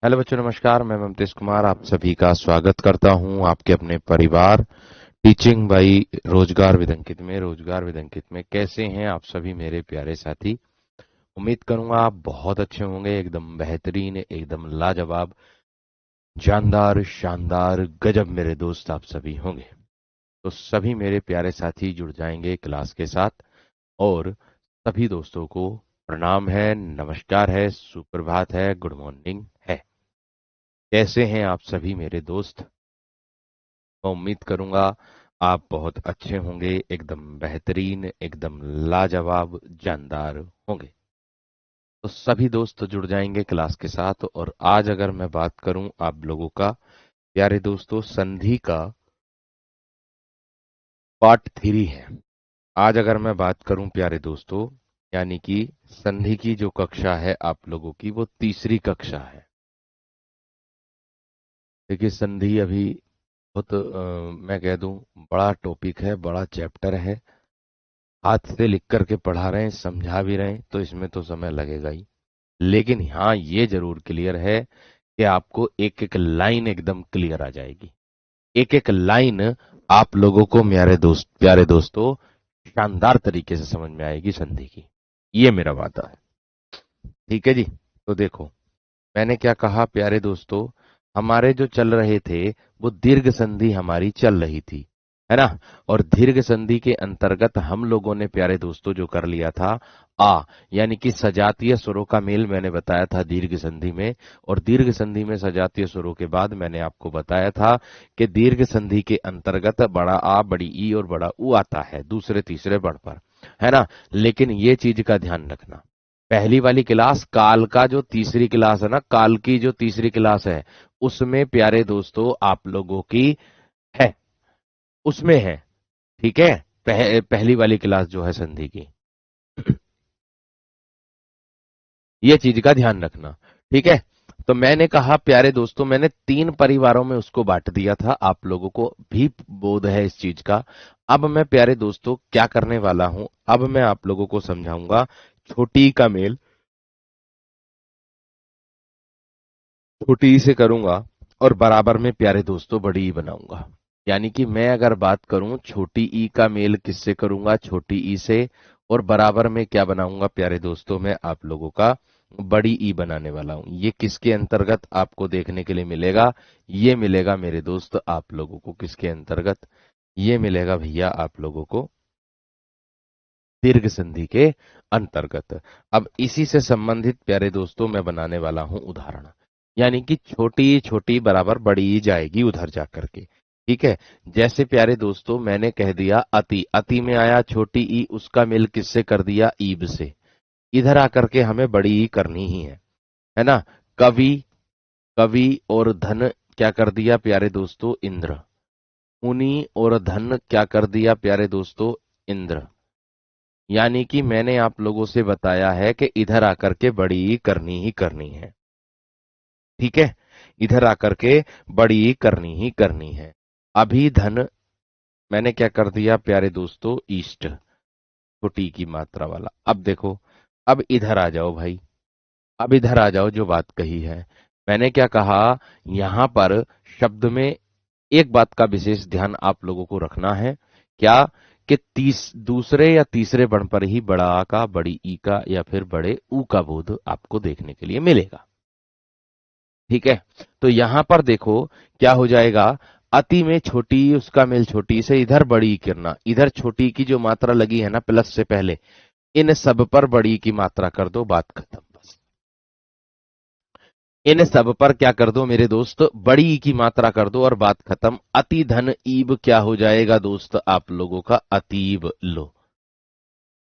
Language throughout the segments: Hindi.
हेलो बच्चों, नमस्कार। मैं ममतेश कुमार आप सभी का स्वागत करता हूं आपके अपने परिवार टीचिंग बाई रोजगार विद अंकित में कैसे हैं आप सभी मेरे प्यारे साथी। उम्मीद करूंगा आप बहुत अच्छे होंगे, एकदम बेहतरीन, एकदम लाजवाब, जानदार, शानदार, गजब मेरे दोस्त आप सभी होंगे। तो सभी मेरे प्यारे साथी जुड़ जाएंगे क्लास के साथ और सभी दोस्तों को प्रणाम है, नमस्कार है, सुप्रभात है, गुड मॉर्निंग है। कैसे हैं आप सभी मेरे दोस्त। मैं उम्मीद करूंगा आप बहुत अच्छे होंगे, एकदम बेहतरीन, एकदम लाजवाब, जानदार होंगे। तो सभी दोस्त जुड़ जाएंगे क्लास के साथ और आज अगर मैं बात करूं आप लोगों का प्यारे दोस्तों, संधि का पार्ट 3 है। आज अगर मैं बात करूं प्यारे दोस्तों, यानी कि संधि की जो कक्षा है आप लोगों की वो तीसरी कक्षा है। देखिए संधि अभी बहुत मैं कह दूं बड़ा टॉपिक है, बड़ा चैप्टर है। हाथ से लिख करके पढ़ा रहे हैं, समझा भी रहे हैं, तो इसमें तो समय लगेगा ही। लेकिन हाँ, ये जरूर क्लियर है कि आपको एक एक लाइन एकदम क्लियर आ जाएगी। एक एक लाइन आप लोगों को मेरे दोस्त प्यारे दोस्तों शानदार तरीके से समझ में आएगी संधि की। ये मेरा वादा है। ठीक है जी। तो देखो, मैंने क्या कहा प्यारे दोस्तों, हमारे जो चल रहे थे वो दीर्घ संधि हमारी चल रही थी, है ना। और दीर्घ संधि के अंतर्गत हम लोगों ने प्यारे दोस्तों जो कर लिया था आ, यानी कि सजातीय स्वरों का मेल मैंने बताया था दीर्घ संधि में। और दीर्घ संधि में सजातीय स्वरों के बाद मैंने आपको बताया था कि दीर्घ संधि के अंतर्गत बड़ा आ, बड़ी ई और बड़ा ऊ आता है दूसरे तीसरे बढ़ पर, है ना। लेकिन ये चीज का ध्यान रखना, पहली वाली क्लास काल का जो तीसरी क्लास है ना, काल की जो तीसरी क्लास है, उसमें प्यारे दोस्तों आप लोगों की है, उसमें है। ठीक है। पहली वाली क्लास जो है संधि की, ये चीज का ध्यान रखना। ठीक है। तो मैंने कहा प्यारे दोस्तों, मैंने 3 परिवारों में उसको बांट दिया था, आप लोगों को भी बोध है इस चीज का। अब मैं प्यारे दोस्तों क्या करने वाला हूं, अब मैं आप लोगों को समझाऊंगा छोटी ई का मेल छोटी ई से करूंगा और बराबर में प्यारे दोस्तों बड़ी ई बनाऊंगा। यानी कि मैं अगर बात करूं छोटी ई का मेल किससे करूंगा, छोटी ई से, और बराबर में क्या बनाऊंगा प्यारे दोस्तों, मैं आप लोगों का बड़ी ई बनाने वाला हूं। ये किसके अंतर्गत आपको देखने के लिए मिलेगा, ये मिलेगा मेरे दोस्त आप लोगों को किसके अंतर्गत, ये मिलेगा भैया आप लोगों को दीर्घ संधि के अंतर्गत। अब इसी से संबंधित प्यारे दोस्तों मैं बनाने वाला हूं उदाहरण, यानी कि छोटी छोटी बराबर बड़ी ही जाएगी उधर जाकर के। ठीक है। जैसे प्यारे दोस्तों मैंने कह दिया अति, अति में आया छोटी ई, उसका मेल किससे कर दिया, ईब से। इधर आकर के हमें बड़ी ई करनी ही है ना। कवि, कवि और धन क्या कर दिया प्यारे दोस्तों, इंद्र। मुनि और धन क्या कर दिया प्यारे दोस्तों, इंद्र। यानी कि मैंने आप लोगों से बताया है कि इधर आकर के बड़ी करनी ही करनी है। ठीक है। इधर आकर के बड़ी करनी ही करनी है। अभी धन मैंने क्या कर दिया प्यारे दोस्तों, ईस्ट, छोटी की मात्रा वाला। अब देखो, अब इधर आ जाओ भाई, अब इधर आ जाओ, जो बात कही है मैंने क्या कहा, यहां पर शब्द में एक बात का विशेष ध्यान आप लोगों को रखना है। क्या कि दूसरे या तीसरे वर्ण पर ही बड़ा आ का, बड़ी ई का या फिर बड़े ऊ का बोध आपको देखने के लिए मिलेगा। ठीक है। तो यहां पर देखो क्या हो जाएगा, अति में छोटी ई, उसका मेल छोटी से, इधर बड़ी ई करना, इधर छोटी की जो मात्रा लगी है ना प्लस से पहले, इन सब पर बड़ी की मात्रा कर दो, बात खत्म बस। इन सब पर क्या कर दो मेरे दोस्त, बड़ी की मात्रा कर दो और बात खत्म। अति धन ईब क्या हो जाएगा दोस्त आप लोगों का, अतीब लो।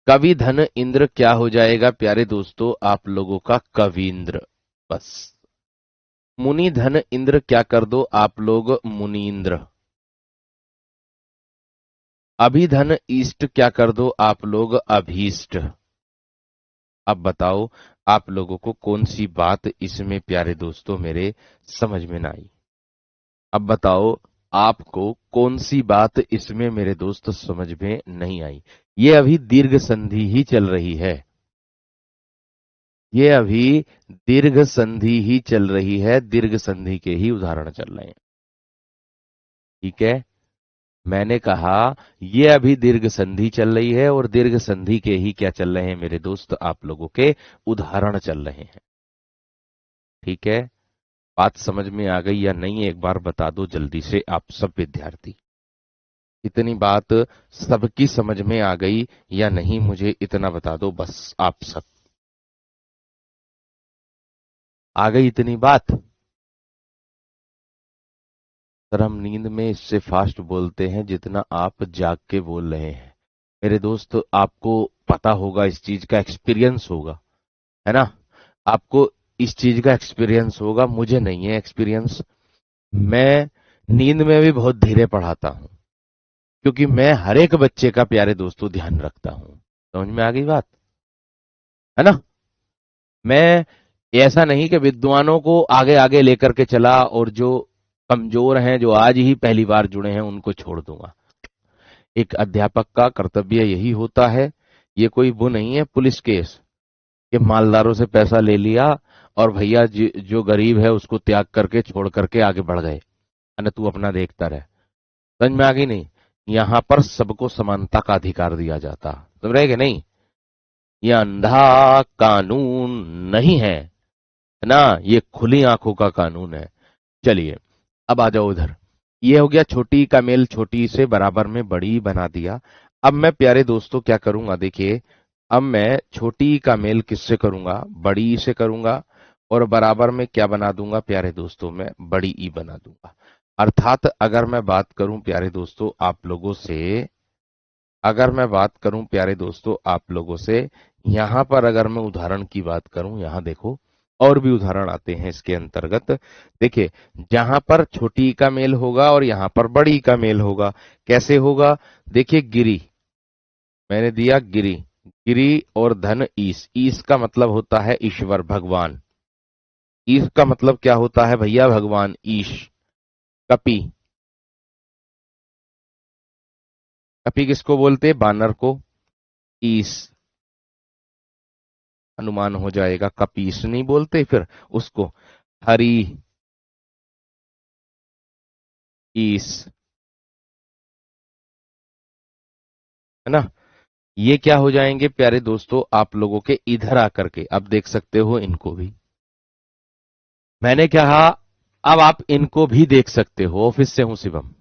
कवि धन इंद्र क्या हो जाएगा प्यारे दोस्तों आप लोगों का, कवींद्र, बस। मुनि धन इंद्र क्या कर दो आप लोग, मुनीन्द्र। अभिधन इष्ट क्या कर दो आप लोग, अभीष्ट। अब बताओ आप लोगों को कौन सी बात इसमें प्यारे दोस्तों मेरे समझ में ना आई। अब बताओ आपको कौन सी बात इसमें मेरे दोस्त समझ में नहीं आई। ये अभी दीर्घ संधि ही चल रही है। ये अभी दीर्घ संधि ही चल रही है, दीर्घ संधि के ही उदाहरण चल रहे हैं। ठीक है, मैंने कहा ये अभी दीर्घ संधि चल रही है और दीर्घ संधि के ही क्या चल रहे हैं मेरे दोस्त, आप लोगों के उदाहरण चल रहे हैं। ठीक है, बात समझ में आ गई या नहीं, एक बार बता दो जल्दी से आप सब विद्यार्थी। इतनी बात सबकी समझ में आ गई या नहीं, मुझे इतना बता दो बस आप सब। आ गई इतनी बात? सर हम नींद में इससे फास्ट बोलते हैं जितना आप जाग के बोल रहे हैं। मेरे दोस्त आपको पता होगा, इस चीज का एक्सपीरियंस होगा, है ना? आपको इस चीज का एक्सपीरियंस होगा, मुझे नहीं है एक्सपीरियंस। मैं नींद में भी बहुत धीरे पढ़ाता हूँ, क्योंकि मैं हर एक बच्चे का प्यारे दोस्तों ध्यान रखता हूँ। समझ में आ गई बात, है ना? मैं ऐसा नहीं कि विद्वानों को आगे आगे लेकर के चला और जो कमजोर हैं, जो आज ही पहली बार जुड़े हैं, उनको छोड़ दूंगा। एक अध्यापक का कर्तव्य यही होता है। ये कोई वो नहीं है पुलिस केस कि मालदारों से पैसा ले लिया और भैया जो गरीब है उसको त्याग करके छोड़ करके आगे बढ़ गए, अने तू अपना देखता रहे। समझ में आ गई नहीं? यहाँ पर सबको समानता का अधिकार दिया जाता। समझ रहे कि नहीं? ये अंधा कानून नहीं है ना, ये खुली आंखों का कानून है। चलिए अब आ जाओ उधर। ये हो गया छोटी का मेल छोटी से बराबर में बड़ी बना दिया। अब मैं प्यारे दोस्तों क्या करूंगा, देखिए अब मैं छोटी का मेल किससे करूंगा, बड़ी से करूंगा, और बराबर में क्या बना दूंगा प्यारे दोस्तों, मैं बड़ी ई बना दूंगा। अर्थात अगर मैं बात करूं प्यारे दोस्तों आप लोगों से, अगर मैं बात करूं प्यारे दोस्तों आप लोगों से, यहां पर अगर मैं उदाहरण की बात करूं, यहां देखो और भी उदाहरण आते हैं इसके अंतर्गत। देखिए जहां पर छोटी ई का मेल होगा और यहां पर बड़ी ई का मेल होगा, कैसे होगा? देखिए गिरी, मैंने दिया गिरी, गिरी और धन ईश, ईश का मतलब होता है ईश्वर भगवान, ईश का मतलब क्या होता है भैया, भगवान ईश। कपि, कपि किसको बोलते हैं, बानर को। ईश अनुमान हो जाएगा, कपीस नहीं बोलते फिर उसको। हरि ईश, है ना? ये क्या हो जाएंगे प्यारे दोस्तों आप लोगों के, इधर आकर के अब देख सकते हो इनको भी। मैंने कहा अब आप इनको भी देख सकते हो। ऑफिस से हूं शिवम,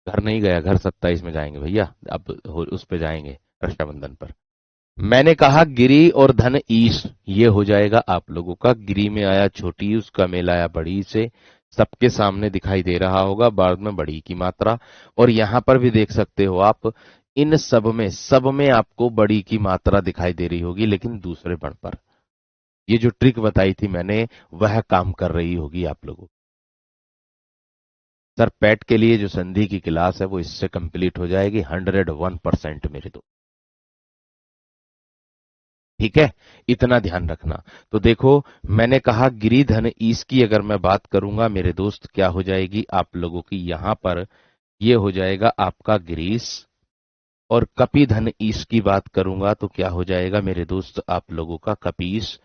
घर नहीं गया, घर 27 में जाएंगे भैया, अब उस पे जाएंगे रक्षाबंधन पर। मैंने कहा गिरी और धन ईश, ये हो जाएगा आप लोगों का। गिरी में आया छोटी, उसका मेल आया बड़ी से, सबके सामने दिखाई दे रहा होगा बाद में बड़ी की मात्रा। और यहां पर भी देख सकते हो आप, इन सब में आपको बड़ी की मात्रा दिखाई दे रही होगी, लेकिन दूसरे बण पर। ये जो ट्रिक बताई थी मैंने, वह काम कर रही होगी आप लोगों। सर पेट के लिए जो संधि की क्लास है वो इससे कंप्लीट हो जाएगी 101% मेरे दोस्त। ठीक है, इतना ध्यान रखना। तो देखो मैंने कहा गिरिधन ईश की अगर मैं बात करूंगा मेरे दोस्त, क्या हो जाएगी आप लोगों की यहां पर, ये हो जाएगा आपका गिरीश। और कपिधन ईश की बात करूंगा तो क्या हो जाएगा मेरे दोस्त आप लोगों का कपीश।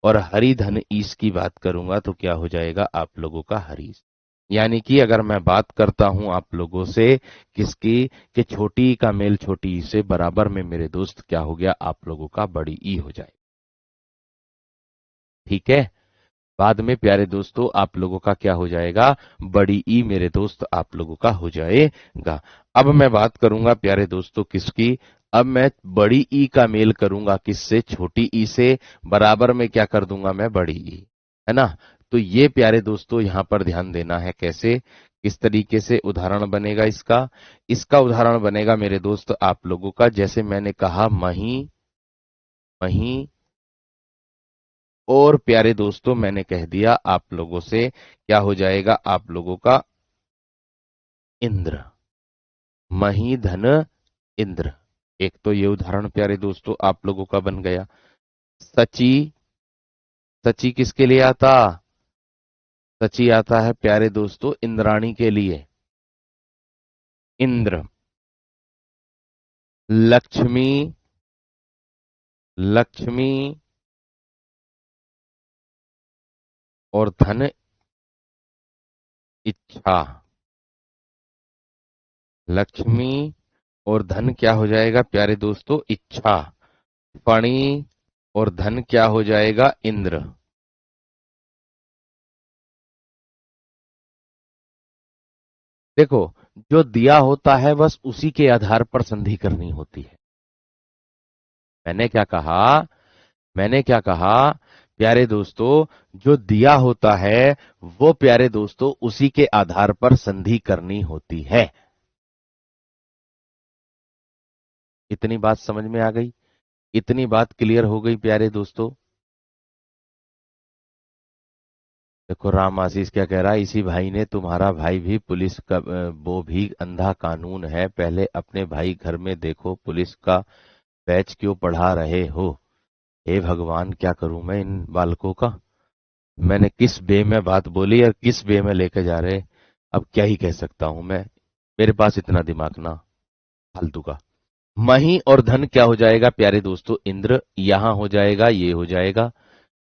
और हरिधन ईश की बात करूंगा तो क्या हो जाएगा आप लोगों का हरीश। यानी कि अगर मैं बात करता हूं आप लोगों से किसकी, कि छोटी ई का मेल छोटी ई से बराबर में मेरे दोस्त क्या हो गया आप लोगों का, बड़ी ई हो जाए। ठीक है, बाद में प्यारे दोस्तों आप लोगों का क्या हो जाएगा, बड़ी ई मेरे दोस्त आप लोगों का हो जाएगा। अब मैं बात करूंगा प्यारे दोस्तों किसकी, अब मैं बड़ी ई का मेल करूंगा किससे, छोटी ई से, बराबर में क्या कर दूंगा मैं, बड़ी ई, है ना? तो ये प्यारे दोस्तों यहां पर ध्यान देना है कैसे, किस तरीके से उदाहरण बनेगा इसका। इसका उदाहरण बनेगा मेरे दोस्त आप लोगों का, जैसे मैंने कहा मही, मही, और प्यारे दोस्तों मैंने कह दिया आप लोगों से क्या हो जाएगा आप लोगों का, इंद्र, मही धन इंद्र। एक तो ये उदाहरण प्यारे दोस्तों आप लोगों का बन गया। सची, सची किसके लिए आता, सची आता है प्यारे दोस्तों इंद्राणी के लिए, इंद्र। लक्ष्मी, लक्ष्मी और धन इच्छा। लक्ष्मी और धन क्या हो जाएगा प्यारे दोस्तों? इच्छा। फणी और धन क्या हो जाएगा? इंद्र। देखो, जो दिया होता है बस उसी के आधार पर संधि करनी होती है। मैंने क्या कहा? मैंने क्या कहा? प्यारे दोस्तों, जो दिया होता है वो प्यारे दोस्तों उसी के आधार पर संधि करनी होती है। इतनी बात समझ में आ गई? इतनी बात क्लियर हो गई प्यारे दोस्तों? देखो, राम आशीष क्या कह रहा है, इसी भाई ने, तुम्हारा भाई भी पुलिस का, वो भी अंधा कानून है, पहले अपने भाई घर में देखो, पुलिस का बैच क्यों पढ़ा रहे हो? हे भगवान, क्या करूं मैं इन बालकों का? मैंने किस वे में बात बोली और किस वे में लेके जा रहे? अब क्या ही कह सकता हूं मैं, मेरे पास इतना दिमाग ना, फालतू का। मही और धन क्या हो जाएगा प्यारे दोस्तों? इंद्र। यहां हो जाएगा, ये हो जाएगा,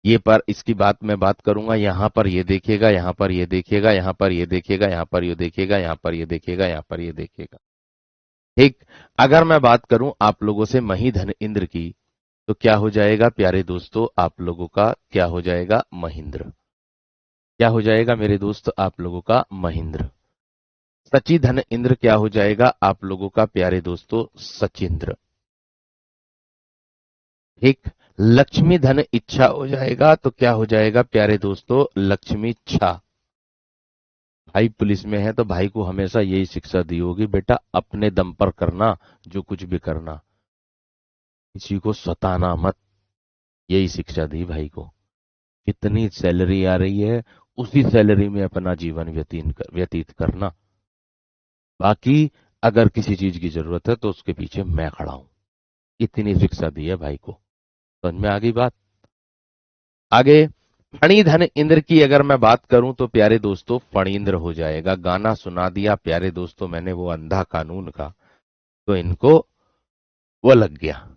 ये पर इसकी बात मैं बात करूंगा, यहां पर ये देखिएगा, यहां पर ये देखिएगा, यहां पर ये देखिएगा, यहां पर ये देखिएगा, यहां पर ये देखिएगा, यहां पर ये देखिएगा। ठीक। अगर मैं बात करूं आप लोगों से मही धन इंद्र की, तो क्या हो जाएगा प्यारे दोस्तों? आप लोगों का क्या हो जाएगा? महेंद्र। क्या हो जाएगा मेरे दोस्त आप लोगों का? महेंद्र। सची धन इंद्र क्या हो जाएगा आप लोगों का प्यारे दोस्तों? सचिंद्र। ठीक। लक्ष्मी धन इच्छा हो जाएगा, तो क्या हो जाएगा प्यारे दोस्तों? लक्ष्मी इच्छा। भाई पुलिस में है तो भाई को हमेशा यही शिक्षा दी होगी, बेटा अपने दम पर करना, जो कुछ भी करना, किसी को सताना मत। यही शिक्षा दी भाई को। कितनी सैलरी आ रही है, उसी सैलरी में अपना जीवन व्यतीत करना। बाकी अगर किसी चीज की जरूरत है तो उसके पीछे मैं खड़ा हूं। इतनी शिक्षा दी है भाई को। समझ में आ गई बात? आगे, फणी धन इंद्र की अगर मैं बात करूं तो प्यारे दोस्तों फणींद्र हो जाएगा। गाना सुना दिया प्यारे दोस्तों मैंने वो अंधा कानून का, तो इनको वो लग गया।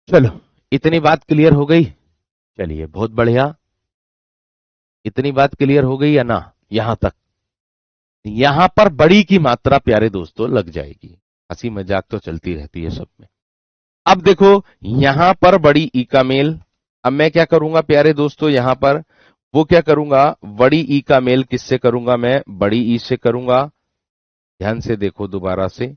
चलो, इतनी बात क्लियर हो गई? चलिए, बहुत बढ़िया। इतनी बात क्लियर हो गई है ना? यहां तक। यहां पर बड़ी की मात्रा प्यारे दोस्तों लग जाएगी। हंसी मजाक तो चलती रहती है सब में। अब देखो, यहां पर बड़ी ई का मेल। अब मैं क्या करूंगा प्यारे दोस्तों? यहां पर वो क्या करूंगा? बड़ी ई का मेल किससे करूंगा? मैं बड़ी ई से करूंगा। ध्यान से देखो दोबारा से,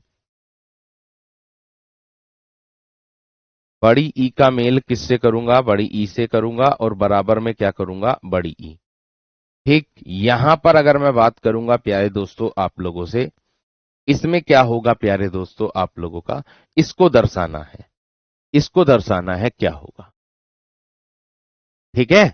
बड़ी ई का मेल किससे करूंगा? बड़ी ई से करूंगा, और बराबर में क्या करूंगा? बड़ी ई। ठीक। यहां पर अगर मैं बात करूंगा प्यारे दोस्तों आप लोगों से, इसमें क्या होगा प्यारे दोस्तों आप लोगों का? इसको दर्शाना है, इसको दर्शाना है, क्या होगा? ठीक है।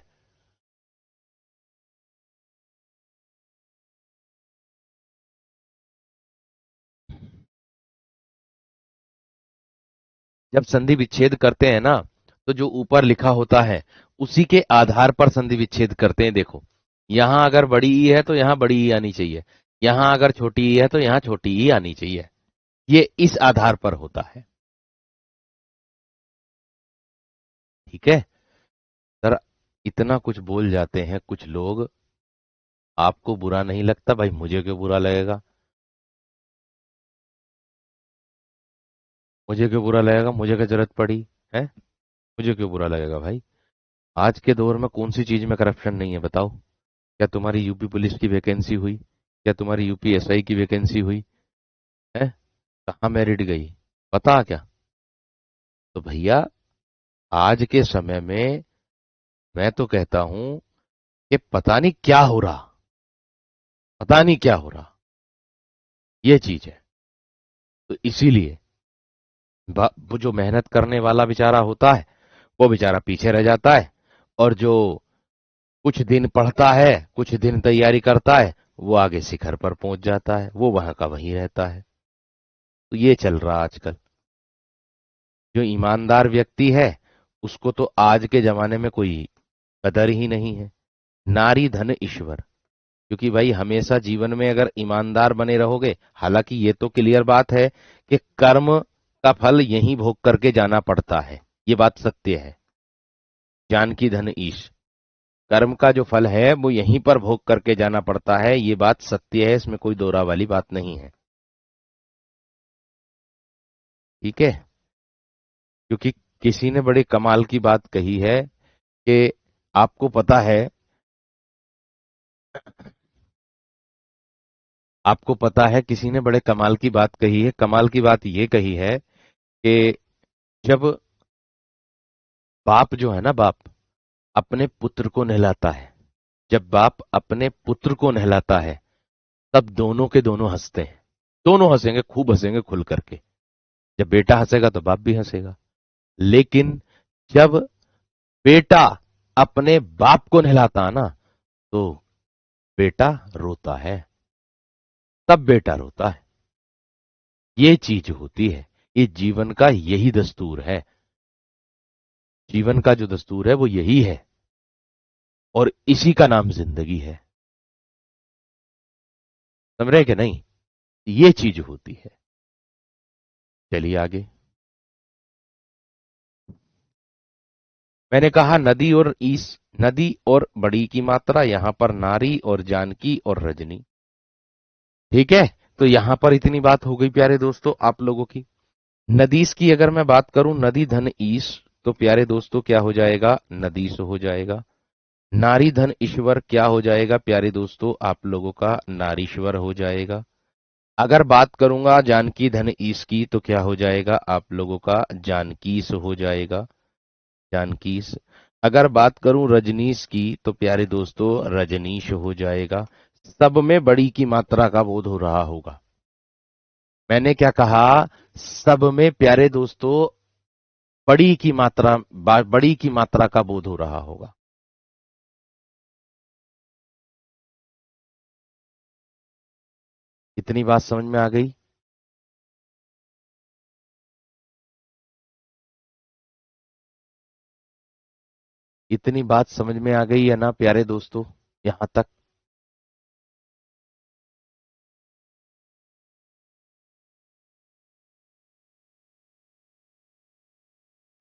जब संधि विच्छेद करते हैं ना, तो जो ऊपर लिखा होता है उसी के आधार पर संधि विच्छेद करते हैं। देखो, यहां अगर बड़ी ई है तो यहां बड़ी ई आनी चाहिए, यहां अगर छोटी ई है तो यहां छोटी ई आनी चाहिए। ये इस आधार पर होता है। ठीक है सर। इतना कुछ बोल जाते हैं कुछ लोग, आपको बुरा नहीं लगता भाई, मुझे क्यों बुरा लगेगा? मुझे क्यों बुरा लगेगा? मुझे क्या जरूरत पड़ी है? मुझे क्यों बुरा लगेगा भाई? आज के दौर में कौन सी चीज में करप्शन नहीं है बताओ? क्या तुम्हारी यूपी पुलिस की वैकेंसी हुई? क्या तुम्हारी यूपी एसआई की वैकेंसी हुई है? कहाँ मेरिट गई? पता क्या? तो भैया, आज के समय में मैं तो कहता हूं कि पता नहीं क्या हो रहा, पता नहीं क्या हो रहा, ये चीज है। तो इसीलिए वो जो मेहनत करने वाला बेचारा होता है, वो बेचारा पीछे रह जाता है, और जो कुछ दिन पढ़ता है, कुछ दिन तैयारी करता है, वो आगे शिखर पर पहुंच जाता है, वो वहां का वहीं रहता है। तो ये चल रहा आजकल। जो ईमानदार व्यक्ति है उसको तो आज के जमाने में कोई कदर ही नहीं है। नारी धन ईश्वर। क्योंकि भाई हमेशा जीवन में अगर ईमानदार बने रहोगे, हालांकि ये तो क्लियर बात है कि कर्म का फल यहीं भोग करके जाना पड़ता है, ये बात सत्य है। जानकी धन ईश। कर्म का जो फल है वो यहीं पर भोग करके जाना पड़ता है, ये बात सत्य है, इसमें कोई दोहरा वाली बात नहीं है। ठीक है, क्योंकि किसी ने बड़ी कमाल की बात कही है कि आपको पता है, आपको पता है किसी ने बड़े कमाल की बात कही है। कमाल की बात ये कही है कि जब बाप जो है ना, बाप अपने पुत्र को नहलाता है, जब बाप अपने पुत्र को नहलाता है, तब दोनों के दोनों हंसते हैं। दोनों हंसेंगे, खूब हंसेंगे खुल करके। जब बेटा हंसेगा तो बाप भी हंसेगा। लेकिन जब बेटा अपने बाप को नहलाता है ना, तो बेटा रोता है, तब बेटा रोता है। ये चीज होती है, ये जीवन का यही दस्तूर है। जीवन का जो दस्तूर है वो यही है, और इसी का नाम जिंदगी है। समझ रहे कि नहीं? ये चीज होती है। चलिए आगे। मैंने कहा नदी और ईस, नदी और बड़ी की मात्रा, यहां पर नारी और जानकी और रजनी। ठीक है, तो यहां पर इतनी बात हो गई प्यारे दोस्तों आप लोगों की। नदीस की अगर मैं बात करूं, नदी धन ईश, तो प्यारे दोस्तों क्या हो जाएगा? नदीस हो जाएगा। नारी धन ईश्वर क्या हो जाएगा प्यारे दोस्तों आप लोगों का? नारीश्वर हो जाएगा। अगर बात करूंगा जानकी धन ईश की, तो क्या हो जाएगा आप लोगों का? जानकीस हो जाएगा, जानकीस। अगर बात करूं रजनीश की, तो प्यारे दोस्तों रजनीश हो जाएगा। सब में बड़ी की मात्रा का बोध हो रहा होगा। मैंने क्या कहा? सब में प्यारे दोस्तों बड़ी की मात्रा, बड़ी की मात्रा का बोध हो रहा होगा। इतनी बात समझ में आ गई? इतनी बात समझ में आ गई है ना प्यारे दोस्तों, यहां तक?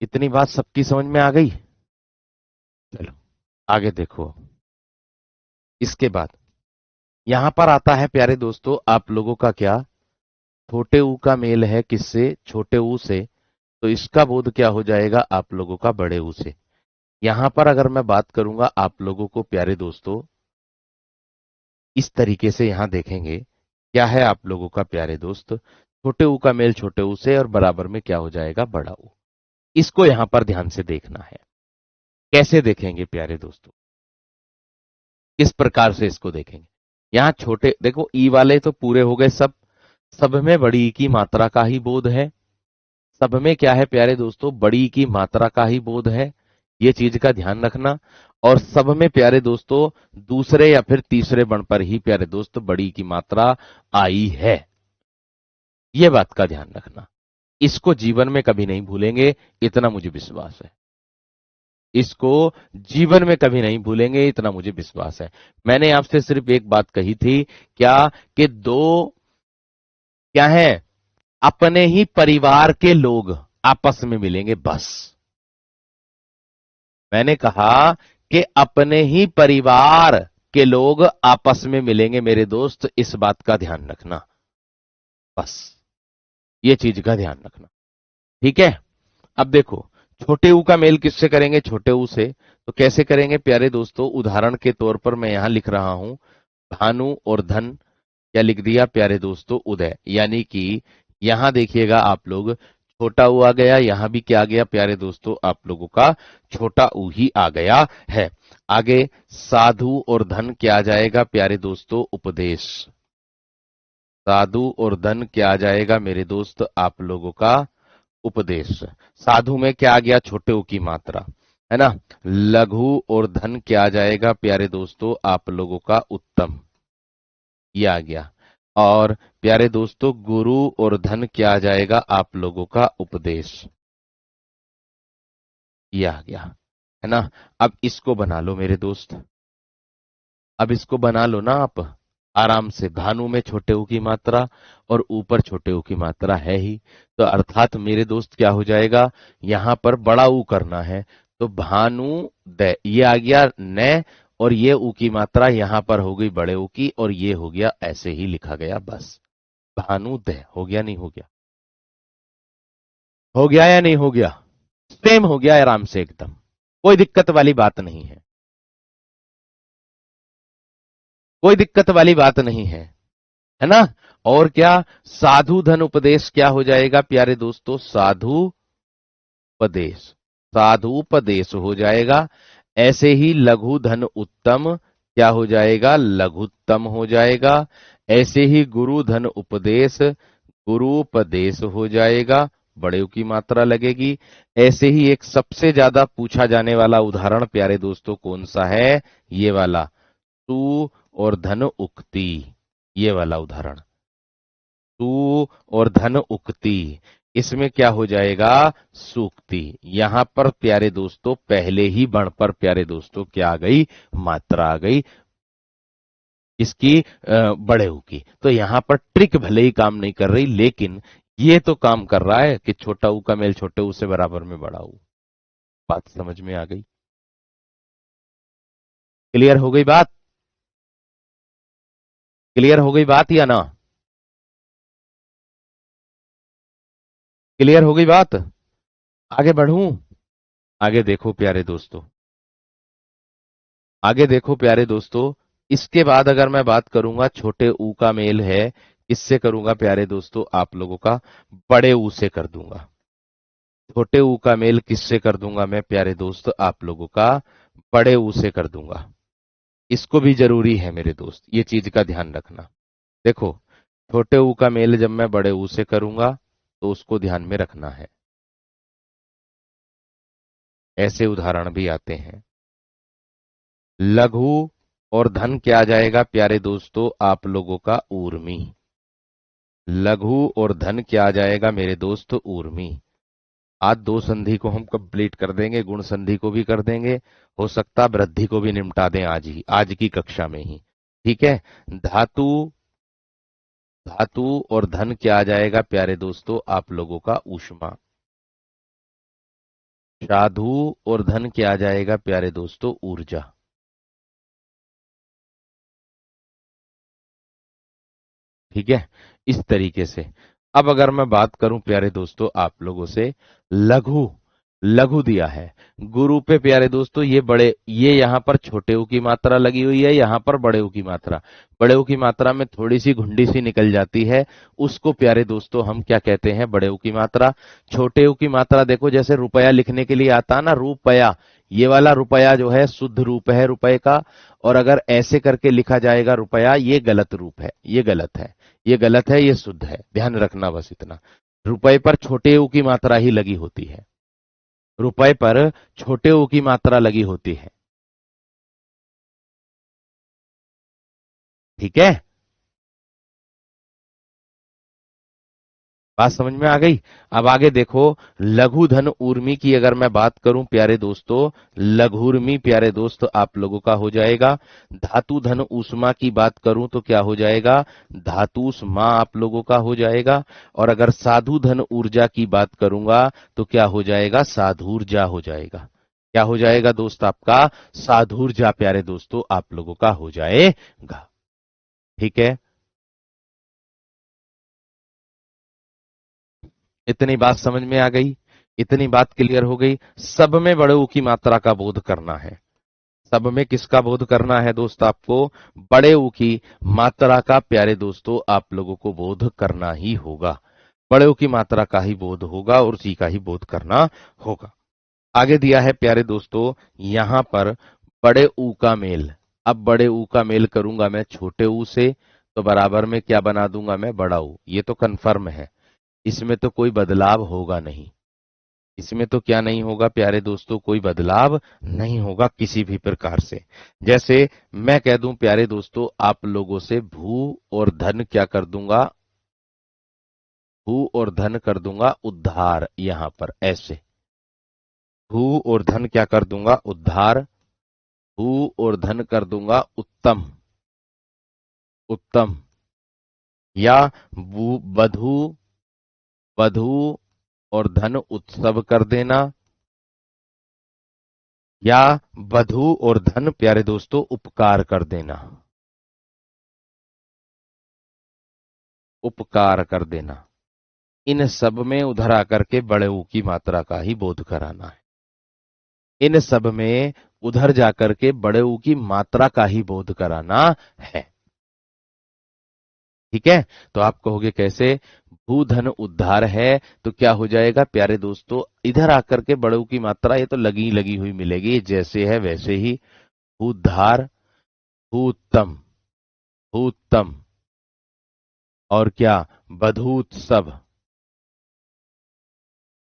इतनी बात सबकी समझ में आ गई? चलो आगे देखो। इसके बाद यहां पर आता है प्यारे दोस्तों आप लोगों का क्या? छोटे ऊ का मेल है किससे? छोटे ऊ से। तो इसका बोध क्या हो जाएगा आप लोगों का? बड़े ऊ से। यहां पर अगर मैं बात करूंगा आप लोगों को प्यारे दोस्तों, इस तरीके से यहां देखेंगे क्या है आप लोगों का प्यारे दोस्त? छोटे ऊ का मेल छोटे ऊ से, और बराबर में क्या हो जाएगा? बड़ा ऊ। इसको यहां पर ध्यान से देखना है। कैसे देखेंगे प्यारे दोस्तों? किस प्रकार से इसको देखेंगे? यहां छोटे देखो, ई वाले तो पूरे हो गए सब। सब में बड़ी की मात्रा का ही बोध है। सब में क्या है प्यारे दोस्तों? बड़ी की मात्रा का ही बोध है। ये चीज का ध्यान रखना। और सब में प्यारे दोस्तों दूसरे या फिर तीसरे बण पर ही प्यारे दोस्त बड़ी की मात्रा आई है। ये बात का ध्यान रखना। इसको जीवन में कभी नहीं भूलेंगे, इतना मुझे विश्वास है। इसको जीवन में कभी नहीं भूलेंगे, इतना मुझे विश्वास है। मैंने आपसे सिर्फ एक बात कही थी, क्या? कि दो क्या है, अपने ही परिवार के लोग आपस में मिलेंगे, बस। मैंने कहा कि अपने ही परिवार के लोग आपस में मिलेंगे मेरे दोस्त, इस बात का ध्यान रखना, बस। ये चीज का ध्यान रखना। ठीक है, अब देखो, छोटे ऊ का मेल किससे करेंगे? छोटे ऊ से। तो कैसे करेंगे प्यारे दोस्तों? उदाहरण के तौर पर मैं यहां लिख रहा हूं, भानु और धन। क्या लिख दिया प्यारे दोस्तों? उदय। यानी कि यहां देखिएगा आप लोग, छोटा ऊ आ गया, यहां भी क्या आ गया प्यारे दोस्तों आप लोगों का? छोटा ऊ ही आ गया है। आगे साधु और धन क्या आ जाएगा प्यारे दोस्तों? उपदेश। साधु और धन क्या आ जाएगा मेरे दोस्त आप लोगों का? उपदेश। साधु में क्या आ गया? छोटे ऊ की मात्रा, है ना? लघु और धन क्या आ जाएगा प्यारे दोस्तों आप लोगों का? उत्तम। ये आ गया। और प्यारे दोस्तों गुरु और धन क्या आ जाएगा आप लोगों का? उपदेश। ये आ गया, है ना? अब इसको बना लो मेरे दोस्त, अब इसको बना लो ना आप आराम से। भानु में छोटे ऊ की मात्रा और ऊपर छोटे ऊ की मात्रा है ही, तो अर्थात मेरे दोस्त क्या हो जाएगा? यहां पर बड़ा ऊ करना है, तो भानु दय, ये आ गया न, और ये ऊ की मात्रा यहां पर हो गई बड़े ऊ की, और ये हो गया ऐसे ही लिखा गया बस। भानुदय हो गया, नहीं हो गया? हो गया या नहीं हो गया? सेम हो गया आराम से एकदम, कोई दिक्कत वाली बात नहीं है, कोई दिक्कत वाली बात नहीं है ना? और क्या, साधु धन उपदेश क्या हो जाएगा प्यारे दोस्तों? साधु उपदेश, साधु उपदेश हो जाएगा। ऐसे ही लघु धन उत्तम क्या हो जाएगा? लघुत्तम हो जाएगा। ऐसे ही गुरु धन उपदेश गुरुपदेश हो जाएगा, बड़े ऊ की मात्रा लगेगी। ऐसे ही एक सबसे ज्यादा पूछा जाने वाला उदाहरण प्यारे दोस्तों कौन सा है? ये वाला, तू और धन उक्ति, ये वाला उदाहरण, तू और धन उक्ति, इसमें क्या हो जाएगा? सूक्ति। यहां पर प्यारे दोस्तों पहले ही बण पर प्यारे दोस्तों क्या आ गई? मात्रा आ गई इसकी, बड़े ऊ की। तो यहां पर ट्रिक भले ही काम नहीं कर रही, लेकिन ये तो काम कर रहा है कि छोटा ऊ का मेल छोटे ऊ से बराबर में बड़ा ऊ। बात समझ में आ गई? क्लियर हो गई बात? क्लियर हो गई बात या ना? क्लियर हो गई बात? आगे बढ़ूं? आगे देखो प्यारे दोस्तों, आगे देखो प्यारे दोस्तों, इसके बाद अगर मैं बात करूंगा छोटे ऊ का मेल है, किससे करूंगा प्यारे दोस्तों? आप लोगों का बड़े ऊ से कर दूंगा। छोटे ऊ का मेल किससे कर दूंगा मैं प्यारे दोस्त? आप लोगों का बड़े ऊ से कर दूंगा। इसको भी जरूरी है मेरे दोस्त, ये चीज का ध्यान रखना। देखो, छोटे ऊ का मेल जब मैं बड़े ऊ से करूंगा तो उसको ध्यान में रखना है। ऐसे उदाहरण भी आते हैं। लघु और धन क्या आ जाएगा प्यारे दोस्तों? आप लोगों का ऊर्मी। लघु और धन क्या आ जाएगा मेरे दोस्त? ऊर्मी। आज दो संधि को हम कंप्लीट कर देंगे, गुण संधि को भी कर देंगे, हो सकता वृद्धि को भी निपटा दें आज ही, आज की कक्षा में ही। ठीक है? धातु, धातु और धन क्या आ जाएगा प्यारे दोस्तों? आप लोगों का ऊष्मा। साधु और धन क्या आ जाएगा प्यारे दोस्तों? ऊर्जा। ठीक है? इस तरीके से। अब अगर मैं बात करूं प्यारे दोस्तों आप लोगों से, लघु, लघु दिया है गुरु पे प्यारे दोस्तों, ये बड़े, ये यहां पर छोटे ऊ की मात्रा लगी हुई है, यहां पर बड़े ऊ की मात्रा। बड़े ऊ की मात्रा में थोड़ी सी घुंडी सी निकल जाती है, उसको प्यारे दोस्तों हम क्या कहते हैं? बड़े ऊ की मात्रा। छोटे ऊ की मात्रा देखो, जैसे रुपया लिखने के लिए आता है ना, रुपया, ये वाला रुपया जो है शुद्ध रूप है रुपए का, और अगर ऐसे करके लिखा जाएगा रुपया, ये गलत रूप है, ये गलत है, ये गलत है, ये शुद्ध है, ध्यान रखना बस इतना। रुपए पर छोटे ऊ की मात्रा ही लगी होती है, रुपए पर छोटे ऊ की मात्रा लगी होती है। ठीक है? बात समझ में आ गई? अब आगे देखो, लघु धन ऊर्मी की अगर मैं बात करूं प्यारे दोस्तों, लघुर्मी प्यारे दोस्त आप लोगों का हो जाएगा। धातु धन ऊष्मा की बात करूं तो क्या हो जाएगा? धातुष्मा आप लोगों का हो जाएगा। और अगर साधु धन ऊर्जा की बात करूंगा तो क्या हो जाएगा? साधुर्जा हो जाएगा। क्या हो जाएगा दोस्त आपका? साधुर्जा प्यारे दोस्तों आप लोगों का हो जाएगा। ठीक है? इतनी बात समझ में आ गई? इतनी बात क्लियर हो गई? सब में बड़े ऊ की मात्रा का बोध करना है। सब में किसका बोध करना है दोस्त आपको? बड़े ऊ की मात्रा का प्यारे दोस्तों आप लोगों को बोध करना ही होगा। बड़े ऊ की मात्रा का ही बोध होगा और उसी का ही बोध करना होगा। आगे दिया है प्यारे दोस्तों यहां पर बड़े ऊ का मेल। अब बड़े ऊ का मेल करूंगा मैं छोटे ऊ से, तो बराबर में क्या बना दूंगा मैं? बड़ा ऊ। ये तो कन्फर्म है, इसमें तो कोई बदलाव होगा नहीं। इसमें तो क्या नहीं होगा प्यारे दोस्तों? कोई बदलाव नहीं होगा किसी भी प्रकार से। जैसे मैं कह दूं प्यारे दोस्तों आप लोगों से, भू और धन क्या कर दूंगा? भू और धन कर दूंगा उद्धार, यहां पर ऐसे। भू और धन क्या कर दूंगा? उद्धार। भू और धन कर दूंगा उत्तम, उत्तम। या बधू, वधु और धन उत्सव कर देना। या वधु और धन प्यारे दोस्तों उपकार कर देना, उपकार कर देना, इन सब में उधर आकर के बड़े ऊ की मात्रा का ही बोध कराना है। इन सब में उधर जाकर के बड़े ऊ की मात्रा का ही बोध कराना है। ठीक है, तो आप कहोगे कैसे? भूधन उद्धार है तो क्या हो जाएगा प्यारे दोस्तों, इधर आकर के बड़े ऊ की मात्रा ये तो लगी लगी हुई मिलेगी, जैसे है वैसे ही। भूधार, भूतम, भूतम, और क्या? बधूत्सव,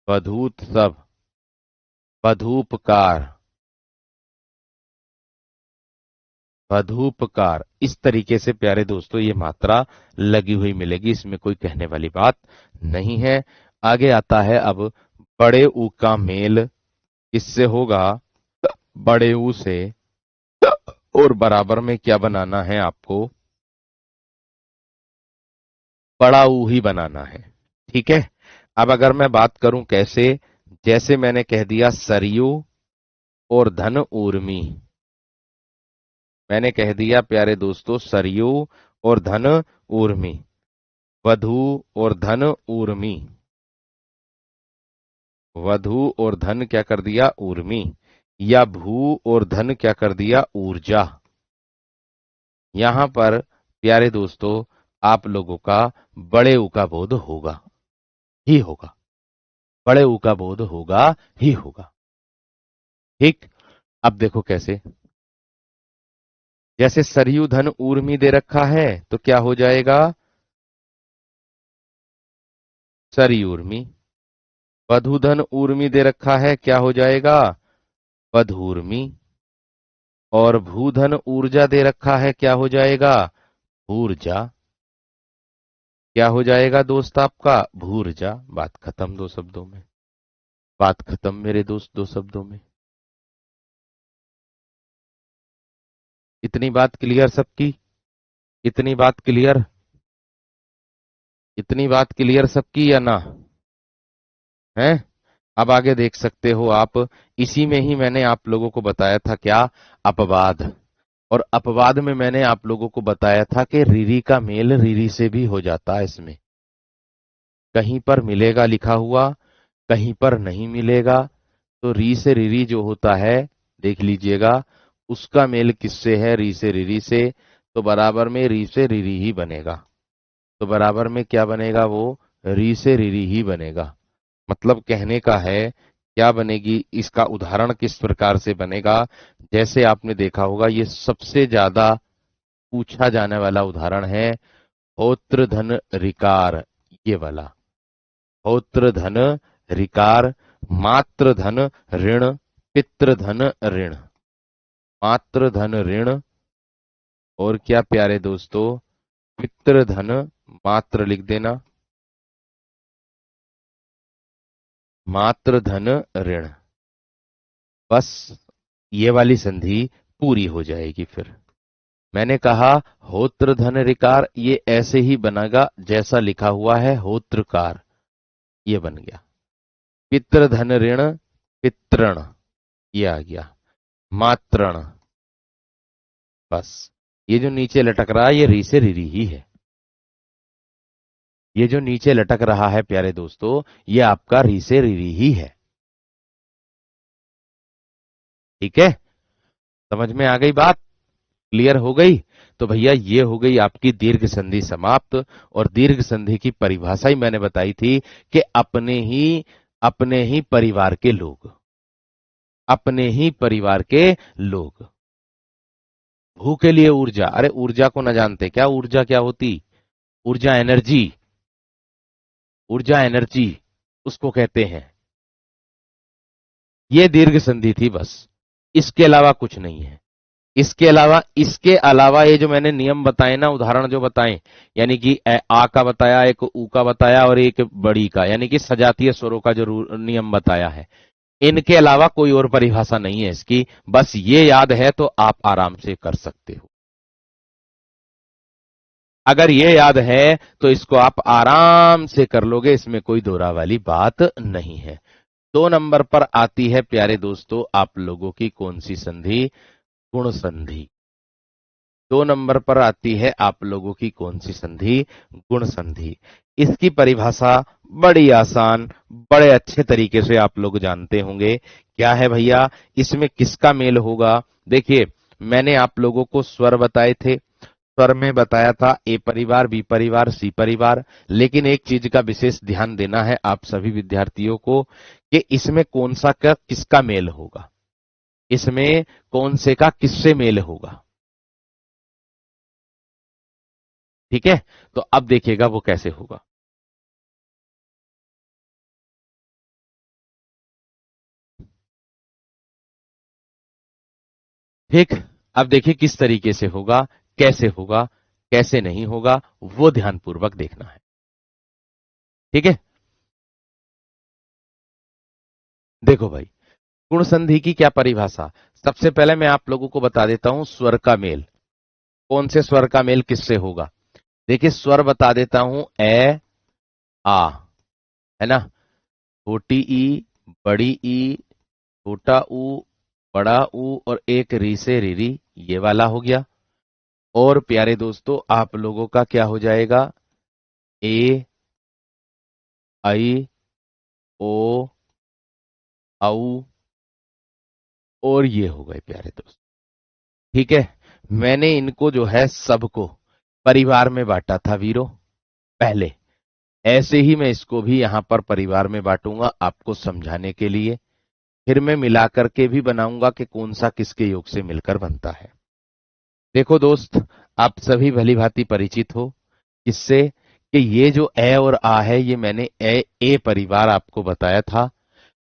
बधूत्सव, बधूपकार, बधूपकार, इस तरीके से प्यारे दोस्तों ये मात्रा लगी हुई मिलेगी, इसमें कोई कहने वाली बात नहीं है। आगे आता है अब बड़े ऊ का मेल किससे होगा? बड़े ऊ से, और बराबर में क्या बनाना है आपको? बड़ा ऊ ही बनाना है। ठीक है, अब अगर मैं बात करूं कैसे, जैसे मैंने कह दिया सरयू और धन ऊर्मी, मैंने कह दिया प्यारे दोस्तों सरयू और धन ऊर्मी, वधु और धन ऊर्मी, वधु और धन क्या कर दिया? ऊर्मी, या भू और धन क्या कर दिया? ऊर्जा। यहां पर प्यारे दोस्तों आप लोगों का बड़े ऊ का बोध होगा ही होगा, बड़े ऊ का बोध होगा ही होगा। ठीक, अब देखो कैसे, जैसे सरयू धन ऊर्मी दे रखा है तो क्या हो जाएगा? सरयूर्मी। वधुधन ऊर्मी दे रखा है, क्या हो जाएगा? वधूर्मी। और भूधन ऊर्जा दे रखा है, क्या हो जाएगा? ऊर्जा। क्या हो जाएगा दोस्त आपका? भूर्जा। बात खत्म दो शब्दों में, बात खत्म मेरे दोस्त दो शब्दों में। इतनी बात क्लियर सबकी? इतनी बात क्लियर? इतनी बात क्लियर सबकी या ना है? अब आगे देख सकते हो आप, इसी में ही मैंने आप लोगों को बताया था क्या? अपवाद। और अपवाद में मैंने आप लोगों को बताया था कि रीरी का मेल रीरी से भी हो जाता है इसमें, कहीं पर मिलेगा लिखा हुआ, कहीं पर नहीं मिलेगा। तो री से रीरी जो होता है, देख लीजिएगा, उसका मेल किससे है? री से रीरी से, तो बराबर में री से रीरी ही बनेगा। तो बराबर में क्या बनेगा? वो री से रीरी ही बनेगा। मतलब कहने का है क्या बनेगी, इसका उदाहरण किस प्रकार से बनेगा? जैसे आपने देखा होगा, ये सबसे ज्यादा पूछा जाने वाला उदाहरण है, होत्र धन ऋकार, ये वाला होत्र धन ऋकार, मात्र धन ऋण, पितृ धन ऋण, मात्र धन ऋण, और क्या प्यारे दोस्तों? पितृ धन, मात्र लिख देना, मात्र धन ऋण। बस ये वाली संधि पूरी हो जाएगी। फिर मैंने कहा होत्र धन ऋकार, ये ऐसे ही बनेगा जैसा लिखा हुआ है होत्रकार, ये बन गया। पितृ धन ऋण, पितृण, ये आ गया। मात्रण, बस ये जो नीचे लटक रहा है ये री से रीरी ही है। ये जो नीचे लटक रहा है प्यारे दोस्तों, ये आपका री से रीरी ही है। ठीक है, समझ में आ गई बात? क्लियर हो गई? तो भैया ये हो गई आपकी दीर्घ संधि समाप्त। और दीर्घ संधि की परिभाषा ही मैंने बताई थी कि अपने ही परिवार के लोग, अपने ही परिवार के लोग। भू के लिए ऊर्जा, अरे ऊर्जा को न जानते क्या? ऊर्जा क्या होती? ऊर्जा एनर्जी, ऊर्जा एनर्जी उसको कहते हैं। ये दीर्घ संधि थी बस, इसके अलावा कुछ नहीं है। इसके अलावा ये जो मैंने नियम बताए ना, उदाहरण जो बताए, यानी कि आ का बताया, एक ऊ का बताया और एक बड़ी का, यानी कि सजातीय स्वरों का जो नियम बताया है, इनके अलावा कोई और परिभाषा नहीं है इसकी। बस ये याद है तो आप आराम से कर सकते हो। अगर ये याद है तो इसको आप आराम से कर लोगे, इसमें कोई दोहरा वाली बात नहीं है। 2 नंबर पर आती है प्यारे दोस्तों आप लोगों की कौन सी संधि? गुण संधि। 2 नंबर पर आती है आप लोगों की कौन सी संधि? गुण संधि। इसकी परिभाषा बड़ी आसान, बड़े अच्छे तरीके से आप लोग जानते होंगे। क्या है भैया? इसमें किसका मेल होगा? देखिए, मैंने आप लोगों को स्वर बताए थे। स्वर में बताया था ए परिवार, बी परिवार, सी परिवार। लेकिन एक चीज का विशेष ध्यान देना है आप सभी विद्यार्थियों को कि इसमें कौन सा का किसका मेल होगा, इसमें कौन से का किससे मेल होगा। ठीक है, तो अब देखिएगा वो कैसे होगा। ठीक, अब देखिए किस तरीके से होगा, कैसे होगा, कैसे नहीं होगा, वो ध्यानपूर्वक देखना है। ठीक है, देखो भाई, गुण संधि की क्या परिभाषा। सबसे पहले मैं आप लोगों को बता देता हूं स्वर का मेल, कौन से स्वर का मेल किससे होगा। देखिए, स्वर बता देता हूं ए आ, है ना, छोटी ई, बड़ी ई, छोटा ऊ, बड़ा ऊ और एक री से रीरी, ये वाला हो गया। और प्यारे दोस्तों आप लोगों का क्या हो जाएगा? ए, आई, ओ, औ और ये हो गए प्यारे दोस्त। ठीक है, मैंने इनको जो है सबको परिवार में बांटा था वीरो पहले। ऐसे ही मैं इसको भी यहां पर परिवार में बांटूंगा आपको समझाने के लिए। फिर मैं मिलाकर के भी बनाऊंगा कि कौन सा किसके योग से मिलकर बनता है। देखो दोस्त, आप सभी भली भांति परिचित हो किससे, कि ये जो ए और आ है ये मैंने ए परिवार आपको बताया था।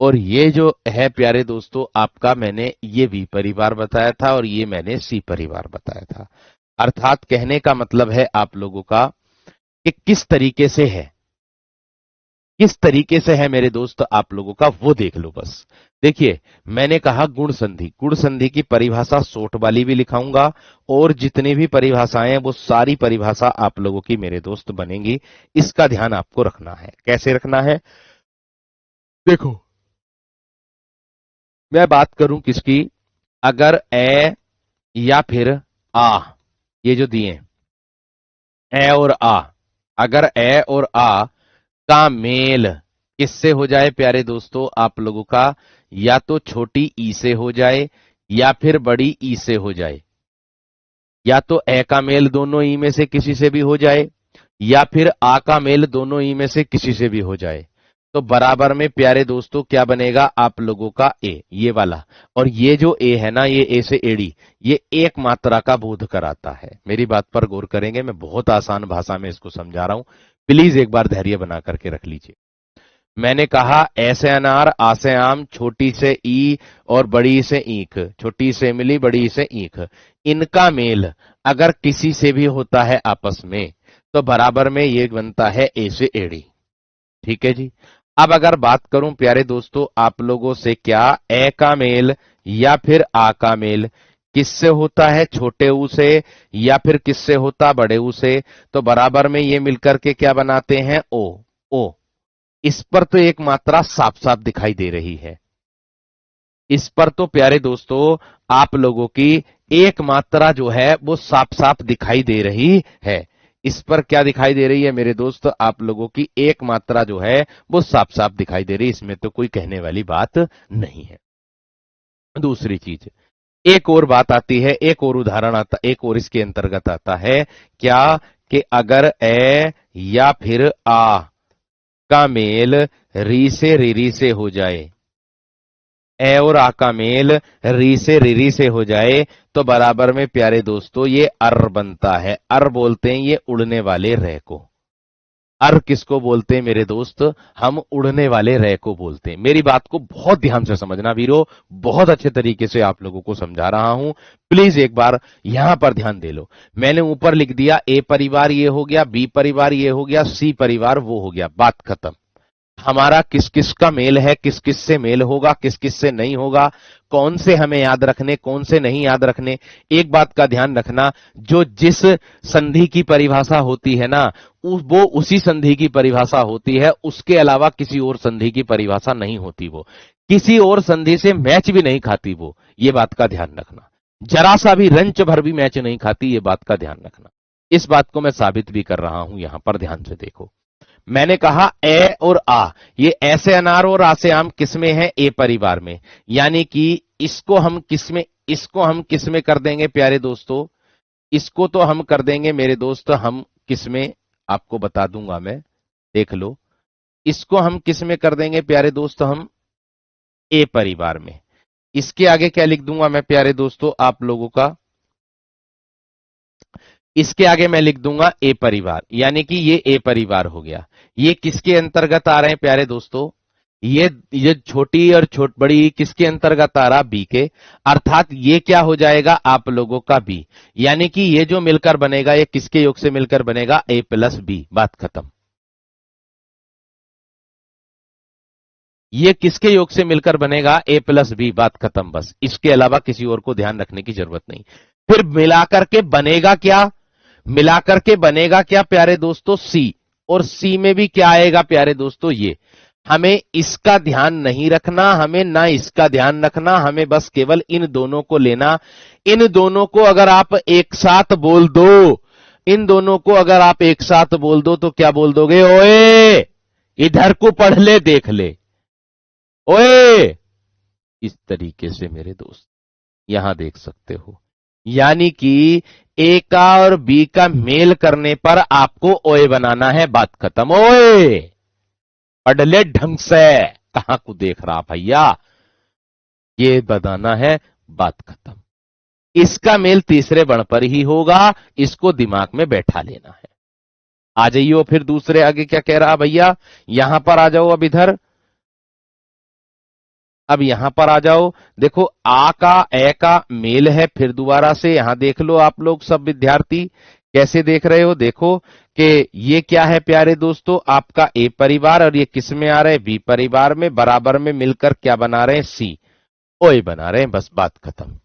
और ये जो है प्यारे दोस्तों आपका मैंने ये बी परिवार बताया था और ये मैंने सी परिवार बताया था। अर्थात कहने का मतलब है आप लोगों का कि किस तरीके से है, किस तरीके से है मेरे दोस्त आप लोगों का वो देख लो बस। देखिए, मैंने कहा गुण संधि, गुण संधि की परिभाषा शॉर्ट वाली भी लिखाऊंगा और जितनी भी परिभाषाएं हैं वो सारी परिभाषा आप लोगों की मेरे दोस्त बनेंगी। इसका ध्यान आपको रखना है। कैसे रखना है? देखो, मैं बात करूं किसकी, अगर ए या फिर आ, ये जो दिए ए और आ, अगर ए और आ का मेल किससे हो जाए प्यारे दोस्तों आप लोगों का, या तो छोटी ई से हो जाए या फिर बड़ी ई से हो जाए, या तो ए का मेल दोनों ई में से किसी से भी हो जाए या फिर आ का मेल दोनों ई में से किसी से भी हो जाए, तो बराबर में प्यारे दोस्तों क्या बनेगा आप लोगों का ए, ये वाला। और ये जो ए है ना, ये ए से एड़ी, ये एक मात्रा का बोध कराता है। मेरी बात पर गौर करेंगे, मैं बहुत आसान भाषा में इसको समझा रहा हूं, प्लीज एक बार धैर्य बना करके रख लीजिए। मैंने कहा ऐसे अनार, आ से आम, छोटी से ई और बड़ी से ईख, छोटी से इमली, बड़ी से ईख, इनका मेल अगर किसी से भी होता है आपस में तो बराबर में ये बनता है ए से एड़ी। ठीक है जी। अब अगर बात करूं प्यारे दोस्तों आप लोगों से, क्या ए का मेल या फिर आ का मेल किससे होता है? छोटे ऊ से या फिर किससे होता? बड़े ऊ से। तो बराबर में ये मिलकर के क्या बनाते हैं? ओ। ओ, इस पर तो एक मात्रा साफ साफ दिखाई दे रही है। इस पर तो प्यारे दोस्तों आप लोगों की एक मात्रा जो है वो साफ साफ दिखाई दे रही है। इस पर क्या दिखाई दे रही है मेरे दोस्त? आप लोगों की एक मात्रा जो है वो साफ साफ दिखाई दे रही है, इसमें तो कोई कहने वाली बात नहीं है। दूसरी चीज, एक और बात आती है, एक और उदाहरण आता, एक और इसके अंतर्गत आता है। क्या? कि अगर ए या फिर आ का मेल री से रिरी से हो जाए, ए और आ का मेल री से रिरी से हो जाए तो बराबर में प्यारे दोस्तों ये अर बनता है। अर बोलते हैं ये उड़ने वाले रह को। अर किसको बोलते हैं मेरे दोस्त? हम उड़ने वाले रह को बोलते हैं। मेरी बात को बहुत ध्यान से समझना वीरो, बहुत अच्छे तरीके से आप लोगों को समझा रहा हूं, प्लीज एक बार यहां पर ध्यान दे लो। मैंने ऊपर लिख दिया ए परिवार ये हो गया, बी परिवार ये हो गया, सी परिवार वो हो गया, बात खत्म। हमारा किस किस का मेल है, किस किस से मेल होगा, किस किस से नहीं होगा, कौन से हमें याद रखने, कौन से नहीं याद रखने। एक बात का ध्यान रखना, जो जिस संधि की परिभाषा होती है ना, वो उसी संधि की परिभाषा होती है, उसके अलावा किसी और संधि की परिभाषा नहीं होती। वो किसी और संधि से मैच भी नहीं खाती वो, ये बात का ध्यान रखना। जरा सा भी रंच भर भी मैच नहीं खाती, ये बात का ध्यान रखना। इस बात को मैं साबित भी कर रहा हूं, यहां पर ध्यान से देखो। मैंने कहा ए और आ, ये ऐसे अनार और आ से आम किसमें है, ए परिवार में। यानी कि इसको हम किसमें कर देंगे प्यारे दोस्तों, इसको तो हम कर देंगे मेरे दोस्त, हम किसमें, आपको बता दूंगा मैं, देख लो। इसको हम किसमें कर देंगे प्यारे दोस्त, हम ए परिवार में। इसके आगे क्या लिख दूंगा मैं प्यारे दोस्तों आप लोगों का, इसके आगे मैं लिख दूंगा ए परिवार, यानी कि ये ए परिवार हो गया। ये किसके अंतर्गत आ रहे हैं प्यारे दोस्तों, ये छोटी और छोट बड़ी किसके अंतर्गत आ रहा, बी के। अर्थात ये क्या हो जाएगा आप लोगों का बी, यानी कि ये जो मिलकर बनेगा ये किसके योग से मिलकर बनेगा, ए प्लस बी, बात खत्म। ये किसके योग से मिलकर बनेगा, ए प्लस बी, बात खत्म। बस इसके अलावा किसी और को ध्यान रखने की जरूरत नहीं। फिर मिलाकर के बनेगा क्या, मिलाकर के बनेगा क्या प्यारे दोस्तों, सी। और सी में भी क्या आएगा प्यारे दोस्तों, ये। हमें इसका ध्यान नहीं रखना, हमें ना इसका ध्यान रखना, हमें बस केवल इन दोनों को लेना। इन दोनों को अगर आप एक साथ बोल दो, इन दोनों को अगर आप एक साथ बोल दो तो क्या बोल दोगे, ओए इधर को पढ़ ले देख ले, ओए। इस तरीके से मेरे दोस्त यहां देख सकते हो, यानी कि ए का और बी का मेल करने पर आपको ओए बनाना है, बात खत्म। ओए पढ़ ले ढंग से, कहां को देख रहा भैया, ये बनाना है, बात खत्म। इसका मेल तीसरे बण पर ही होगा, इसको दिमाग में बैठा लेना है। आ जाइयो फिर दूसरे, आगे क्या कह रहा भैया, यहां पर आ जाओ अब इधर, अब यहां पर आ जाओ। देखो आ का ए का मेल है, फिर दोबारा से यहां देख लो आप लोग सब विद्यार्थी कैसे देख रहे हो, देखो कि ये क्या है प्यारे दोस्तों, आपका ए परिवार, और ये किस में आ रहे हैं, बी परिवार में, बराबर में मिलकर क्या बना रहे हैं, सी, ओए बना रहे हैं, बस बात खत्म।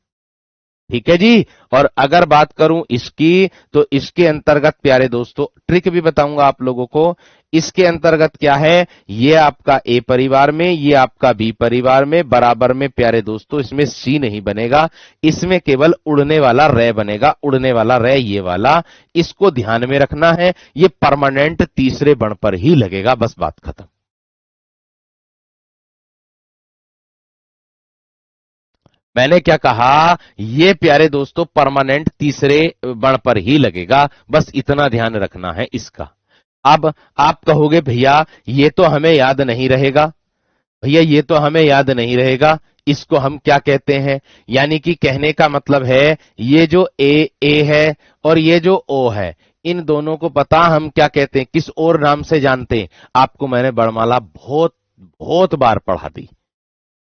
ठीक है जी। और अगर बात करूं इसकी, तो इसके अंतर्गत प्यारे दोस्तों ट्रिक भी बताऊंगा आप लोगों को। इसके अंतर्गत क्या है, ये आपका ए परिवार में, ये आपका बी परिवार में, बराबर में प्यारे दोस्तों इसमें सी नहीं बनेगा, इसमें केवल उड़ने वाला रे बनेगा, उड़ने वाला रे ये वाला। इसको ध्यान में रखना है, ये परमानेंट तीसरे बण पर ही लगेगा, बस बात खत्म। मैंने क्या कहा, ये प्यारे दोस्तों परमानेंट तीसरे बण पर ही लगेगा, बस इतना ध्यान रखना है इसका। अब आप कहोगे भैया ये तो हमें याद नहीं रहेगा, भैया ये तो हमें याद नहीं रहेगा, इसको हम क्या कहते हैं। यानी कि कहने का मतलब है, ये जो ए है और ये जो ओ है, इन दोनों को पता हम क्या कहते हैं, किस और नाम से जानते हैं। आपको मैंने वर्णमाला बहुत बहुत बार पढ़ा दी।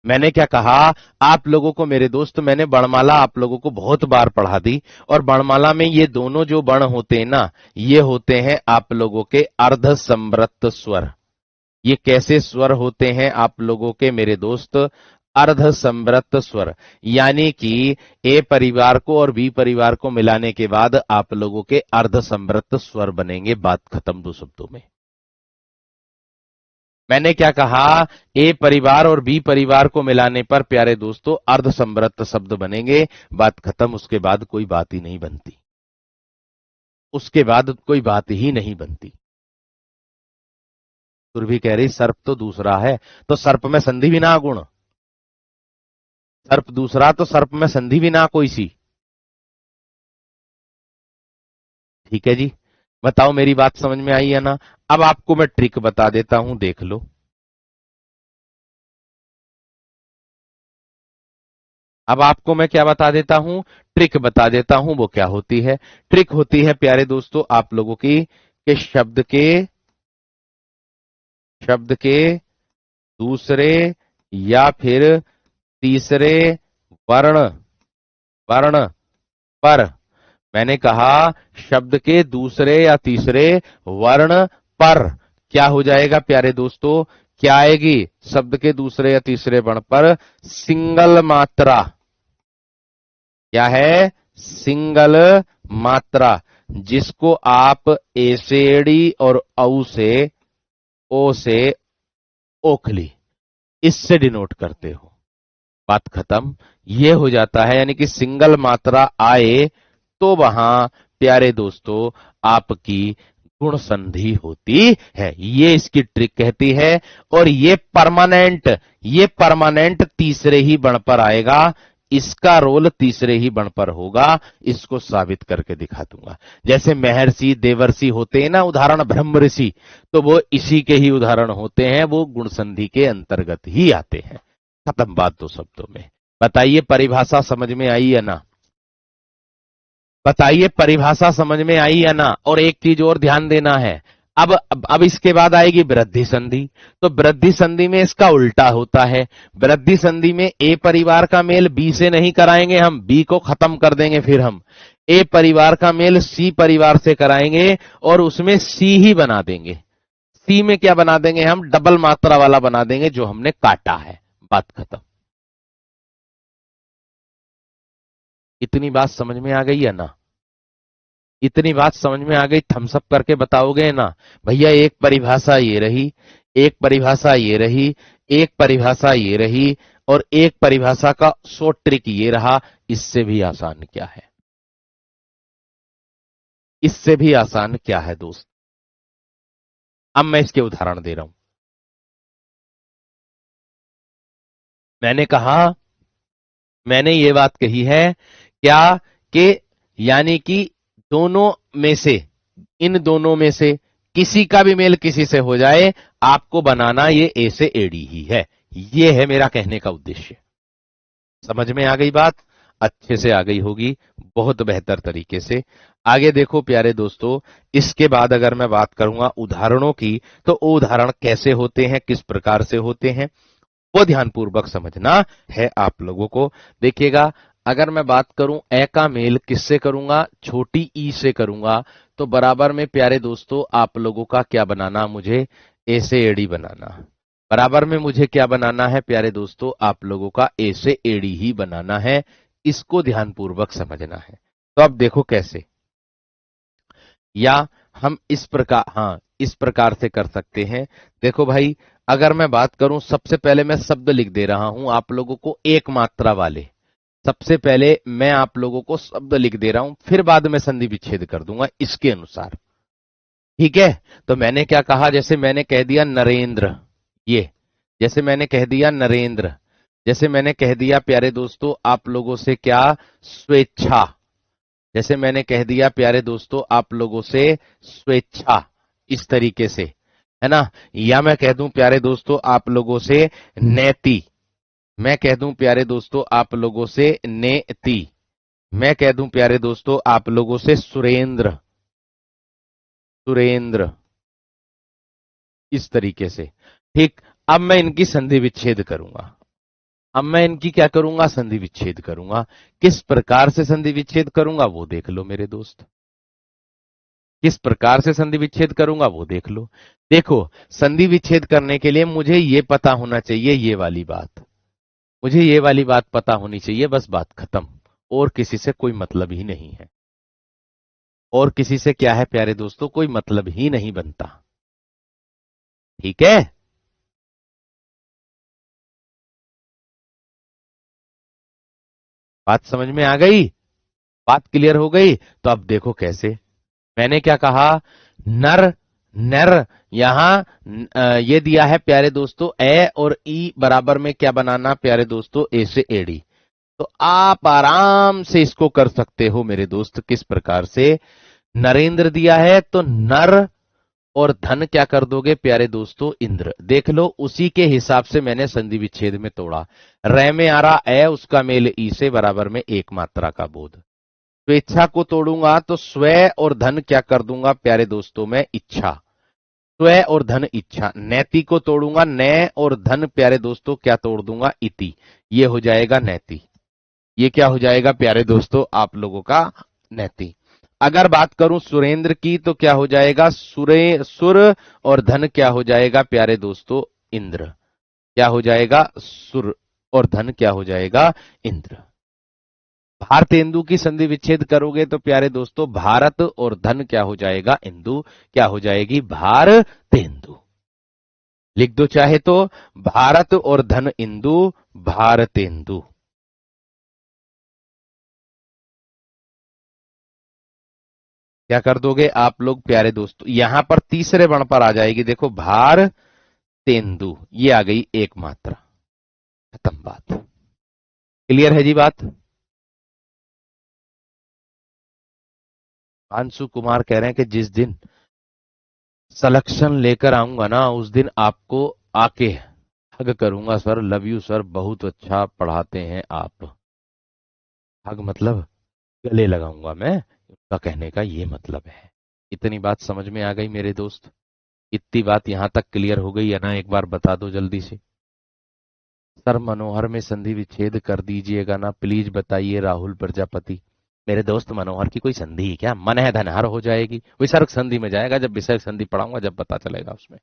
मैंने क्या कहा आप लोगों को मेरे दोस्त, मैंने वर्णमाला आप लोगों को बहुत बार पढ़ा दी। और वर्णमाला में ये दोनों जो वर्ण होते हैं ना, ये होते हैं आप लोगों के अर्ध संवृत्त स्वर। ये कैसे स्वर होते हैं आप लोगों के मेरे दोस्त, अर्ध संवृत्त स्वर। यानी कि ए परिवार को और बी परिवार को मिलाने के बाद आप लोगों के अर्ध संवृत्त स्वर बनेंगे, बात खत्म दो शब्दों में। मैंने क्या कहा, ए परिवार और बी परिवार को मिलाने पर प्यारे दोस्तों अर्ध संवृत्त शब्द बनेंगे, बात खत्म। उसके बाद कोई बात ही नहीं बनती, उसके बाद कोई बात ही नहीं बनती। सुरभि कह रही सर्प तो दूसरा है, तो सर्प में संधि भी ना गुण, सर्प दूसरा तो सर्प में संधि भी ना कोई सी। ठीक है जी, बताओ मेरी बात समझ में आई है ना। अब आपको मैं ट्रिक बता देता हूं, देख लो। अब आपको मैं क्या बता देता हूं, ट्रिक बता देता हूं। वो क्या होती है, ट्रिक होती है प्यारे दोस्तों आप लोगों की, कि शब्द के दूसरे या फिर तीसरे वर्ण वर्ण पर, मैंने कहा शब्द के दूसरे या तीसरे वर्ण पर क्या हो जाएगा प्यारे दोस्तों, क्या आएगी शब्द के दूसरे या तीसरे वर्ण पर सिंगल मात्रा। क्या है सिंगल मात्रा, जिसको आप ए से एड़ी और औ से ओ से ओखली इससे डिनोट करते हो। बात खत्म। ये हो जाता है, यानी कि सिंगल मात्रा आए तो वहां प्यारे दोस्तों आपकी गुण संधि होती है। ये इसकी ट्रिक कहती है। और ये परमानेंट तीसरे ही वर्ण पर आएगा। इसका रोल तीसरे ही वर्ण पर होगा। इसको साबित करके दिखा दूंगा। जैसे महर्षि देवर्षि होते हैं ना उदाहरण, ब्रह्म ऋषि, तो वो इसी के ही उदाहरण होते हैं, वो गुण संधि के अंतर्गत ही आते हैं। खत्म बात दो शब्दों में। बताइए परिभाषा समझ में आई या ना? बताइए परिभाषा समझ में आई या ना? और एक चीज और ध्यान देना है। अब इसके बाद आएगी वृद्धि संधि। तो वृद्धि संधि में इसका उल्टा होता है। वृद्धि संधि में ए परिवार का मेल बी से नहीं कराएंगे, हम बी को खत्म कर देंगे। फिर हम ए परिवार का मेल सी परिवार से कराएंगे और उसमें सी ही बना देंगे। सी में क्या बना देंगे हम? डबल मात्रा वाला बना देंगे जो हमने काटा है। बात खत्म। इतनी बात समझ में आ गई है ना? इतनी बात समझ में आ गई? थम्सअप करके बताओगे ना? भैया एक परिभाषा ये रही, एक परिभाषा ये रही, एक परिभाषा ये रही, और एक परिभाषा का शॉर्ट ट्रिक ये रहा। इससे भी आसान क्या है? इससे भी आसान क्या है दोस्त? अब मैं इसके उदाहरण दे रहा हूं। मैंने कहा, मैंने ये बात कही है क्या कि यानी कि दोनों में से, इन दोनों में से किसी का भी मेल किसी से हो जाए, आपको बनाना ये ए से एडी ही है। ये है मेरा कहने का उद्देश्य। समझ में आ गई बात? अच्छे से आ गई होगी, बहुत बेहतर तरीके से। आगे देखो प्यारे दोस्तों, इसके बाद अगर मैं बात करूंगा उदाहरणों की, तो वो उदाहरण कैसे होते हैं, किस प्रकार से होते हैं, वो ध्यानपूर्वक समझना है आप लोगों को। देखिएगा, अगर मैं बात करूं ए का मेल किससे करूंगा? छोटी ई से करूंगा। तो बराबर में प्यारे दोस्तों आप लोगों का क्या बनाना? मुझे ए से एडी बनाना। बराबर में मुझे क्या बनाना है प्यारे दोस्तों? आप लोगों का ए से एडी ही बनाना है। इसको ध्यानपूर्वक समझना है। तो अब देखो कैसे, या हम इस प्रकार, हाँ इस प्रकार से कर सकते हैं। देखो भाई, अगर मैं बात करूं, सबसे पहले मैं शब्द लिख दे रहा हूं आप लोगों को एक मात्रा वाले। सबसे पहले मैं आप लोगों को शब्द लिख दे रहा हूं, फिर बाद में संधि विच्छेद कर दूंगा इसके अनुसार। ठीक है? तो मैंने क्या कहा? जैसे मैंने कह दिया नरेंद्र, ये जैसे मैंने कह दिया नरेंद्र, जैसे मैंने कह दिया प्यारे दोस्तों आप लोगों से क्या? स्वेच्छा। जैसे मैंने कह दिया प्यारे दोस्तों आप लोगों से स्वेच्छा, इस तरीके से, है ना? या मैं कह दूं प्यारे दोस्तों आप लोगों से नेति। मैं कह दूं प्यारे दोस्तों आप लोगों से नेति। मैं कह दूं प्यारे दोस्तों आप लोगों से सुरेंद्र, सुरेंद्र, इस तरीके से। ठीक। अब मैं इनकी संधि विच्छेद करूंगा। अब मैं इनकी क्या करूंगा? संधि विच्छेद करूंगा। किस प्रकार से संधि विच्छेद करूंगा वो देख लो मेरे दोस्त। किस प्रकार से संधि विच्छेद करूंगा वो देख लो। देखो, संधि विच्छेद करने के लिए मुझे ये पता होना चाहिए, ये वाली बात, मुझे ये वाली बात पता होनी चाहिए, बस बात खत्म। और किसी से कोई मतलब ही नहीं है। और किसी से क्या है प्यारे दोस्तों? कोई मतलब ही नहीं बनता। ठीक है? बात समझ में आ गई? बात क्लियर हो गई? तो अब देखो कैसे। मैंने क्या कहा? नर, नर, यहां ये दिया है प्यारे दोस्तों ए और ई बराबर में क्या बनाना प्यारे दोस्तों? ए से एडी। तो आप आराम से इसको कर सकते हो मेरे दोस्त। किस प्रकार से? नरेंद्र दिया है तो नर और धन क्या कर दोगे प्यारे दोस्तों? इंद्र। देख लो, उसी के हिसाब से मैंने संधि विच्छेद में तोड़ा। रै में आ रहा ए, उसका मेल ई से बराबर में एक मात्रा का बोध। स्वेच्छा को तोड़ूंगा तो स्व और धन क्या कर दूंगा प्यारे दोस्तों? मैं इच्छा। स्व और धन इच्छा। नैति को तोड़ूंगा, नय और धन प्यारे दोस्तों क्या तोड़ दूंगा? इति। ये हो जाएगा नैति। ये क्या हो जाएगा प्यारे दोस्तों? आप लोगों का नैति। अगर बात करूं सुरेंद्र की तो क्या हो जाएगा? सुर और धन क्या हो जाएगा प्यारे दोस्तों? इंद्र, क्या हो जाएगा सुर, और धन क्या हो जाएगा इंद्र। भारतेंदु की संधि विच्छेद करोगे तो प्यारे दोस्तों भारत और धन क्या हो जाएगा इंदु, क्या हो जाएगी भारतेंदु। लिख दो चाहे तो, भारत और धन इंदु भारतेंदु। क्या कर दोगे आप लोग प्यारे दोस्तों, यहां पर तीसरे वर्ण पर आ जाएगी, देखो भार तेंदु, ये आ गई एक मात्रा, खत्म बात। क्लियर है जी बात। अंशु कुमार कह रहे हैं कि जिस दिन सलेक्शन लेकर आऊंगा ना उस दिन आपको आके हग करूंगा सर, लव यू सर, बहुत अच्छा पढ़ाते हैं आप। हग मतलब गले लगाऊंगा मैं, उसका कहने का ये मतलब है। इतनी बात समझ में आ गई मेरे दोस्त, इतनी बात यहां तक क्लियर हो गई है ना, एक बार बता दो जल्दी से। सर मनोहर में संधि विच्छेद कर दीजिएगा ना प्लीज, बताइए राहुल प्रजापति। मेरे दोस्त मनोहर की कोई संधि है क्या, मन है धनहर हो जाएगी, विसर्ग संधि में जाएगा, जब विसर्ग संधि पढ़ाऊंगा जब पता चलेगा उसमें।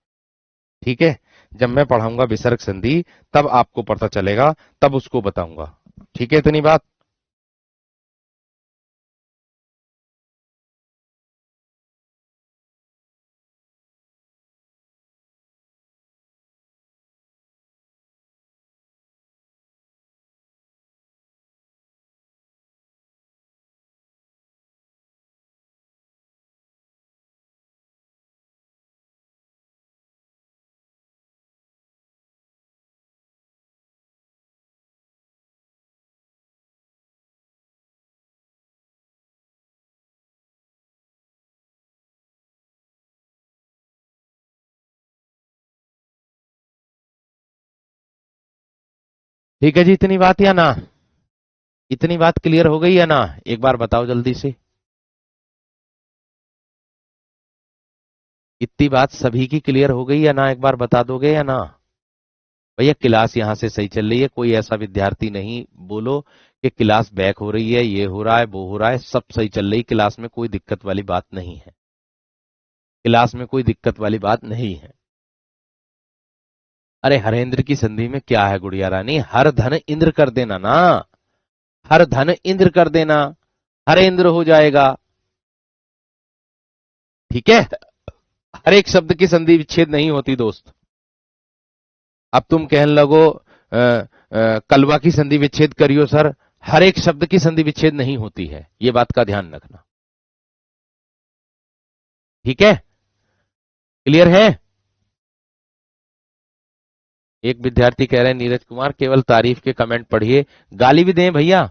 ठीक है, जब मैं पढ़ाऊंगा विसर्ग संधि तब आपको पता चलेगा, तब उसको बताऊंगा। ठीक है, इतनी बात। ठीक है जी, इतनी बात या ना, इतनी बात क्लियर हो गई या ना, एक बार बताओ जल्दी से। इतनी बात सभी की क्लियर हो गई या ना, एक बार बता दोगे या ना। भैया क्लास यहां से सही चल रही है, कोई ऐसा विद्यार्थी नहीं बोलो कि क्लास बैक हो रही है, ये हो रहा है वो हो रहा है, सब सही चल रही, क्लास में कोई दिक्कत वाली बात नहीं है, क्लास में कोई दिक्कत वाली बात नहीं है। अरे हरेंद्र की संधि में क्या है गुड़िया रानी, हर धन इंद्र कर देना ना, हर धन इंद्र कर देना, हरेंद्र हो जाएगा। ठीक है, हर एक शब्द की संधि विच्छेद नहीं होती दोस्त। अब तुम कहने लगो कलवा की संधि विच्छेद करियो सर, हर एक शब्द की संधि विच्छेद नहीं होती है, ये बात का ध्यान रखना। ठीक है, क्लियर है। एक विद्यार्थी कह रहे हैं नीरज कुमार केवल तारीफ के कमेंट पढ़िए, गाली भी दें भैया,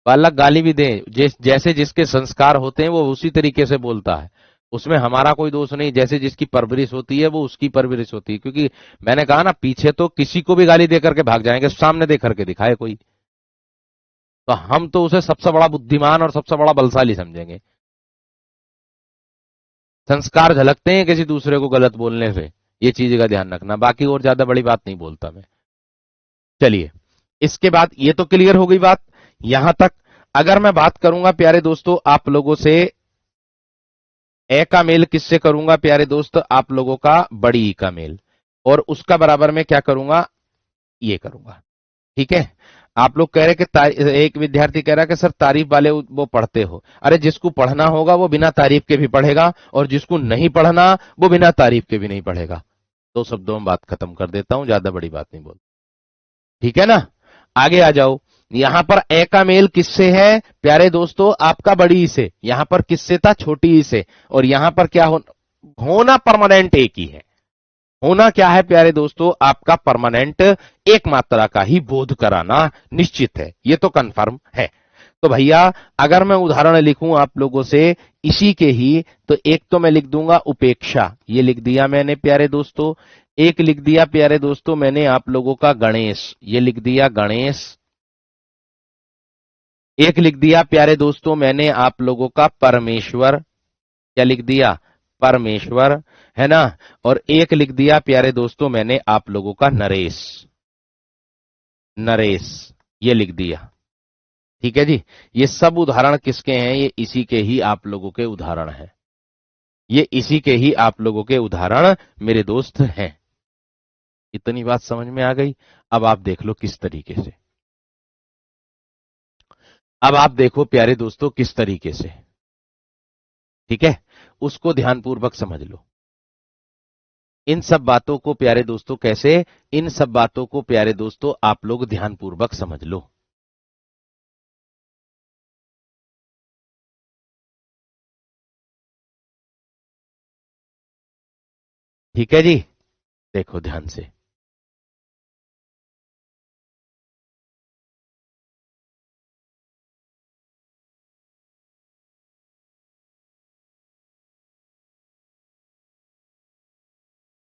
बालक गाली भी दें, जैसे जिसके संस्कार होते हैं वो उसी तरीके से बोलता है, उसमें हमारा कोई दोष नहीं, जैसे जिसकी परवरिश होती है वो उसकी परवरिश होती है। क्योंकि मैंने कहा ना पीछे तो किसी को भी गाली दे करके भाग जाएंगे, सामने दे करके दिखाए कोई, तो हम तो उसे सबसे बड़ा बुद्धिमान और सबसे बड़ा बलशाली समझेंगे। संस्कार झलकते हैं किसी दूसरे को गलत बोलने से, ये चीज का ध्यान रखना, बाकी और ज्यादा बड़ी बात नहीं बोलता मैं। चलिए, इसके बाद ये तो क्लियर हो गई बात यहां तक। अगर मैं बात करूंगा प्यारे दोस्तों आप लोगों से, ए का मेल किससे करूंगा प्यारे दोस्त, आप लोगों का बड़ी ई का मेल, और उसका बराबर में क्या करूंगा, ये करूंगा। ठीक है, आप लोग कह रहे कि एक विद्यार्थी कह रहा है कि सर तारीफ वाले वो पढ़ते हो, अरे जिसको पढ़ना होगा वो बिना तारीफ के भी पढ़ेगा, और जिसको नहीं पढ़ना वो बिना तारीफ के भी नहीं पढ़ेगा। दो शब्दों में बात खत्म कर देता हूं, ज्यादा बड़ी बात नहीं बोल। ठीक है ना, आगे आ जाओ। यहां पर ए का मेल किससे है प्यारे दोस्तों, आपका बड़ी ई से, यहां पर किससे था छोटी ई से, और यहां पर क्या होना परमानेंट एक ही है, होना क्या है प्यारे दोस्तों आपका परमानेंट एक मात्रा का ही बोध कराना निश्चित है, ये तो कंफर्म है। तो भैया अगर मैं उदाहरण लिखूं आप लोगों से इसी के ही, तो एक तो मैं लिख दूंगा उपेक्षा, ये लिख दिया मैंने प्यारे दोस्तों, एक लिख दिया प्यारे दोस्तों मैंने आप लोगों का गणेश, ये लिख दिया गणेश, एक लिख दिया प्यारे दोस्तों मैंने आप लोगों का परमेश्वर, क्या लिख दिया परमेश्वर, है ना, और एक लिख दिया प्यारे दोस्तों मैंने आप लोगों का नरेश, नरेश, ये लिख दिया। ठीक है जी, ये सब उदाहरण किसके हैं, ये इसी के ही आप लोगों के उदाहरण हैं, ये इसी के ही आप लोगों के उदाहरण मेरे दोस्त हैं। इतनी बात समझ में आ गई। अब आप देख लो किस तरीके से, अब आप देखो प्यारे दोस्तों किस तरीके से, ठीक है, उसको ध्यानपूर्वक समझ लो। इन सब बातों को प्यारे दोस्तों कैसे, इन सब बातों को प्यारे दोस्तों आप लोग ध्यानपूर्वक समझ लो। ठीक है जी, देखो ध्यान से।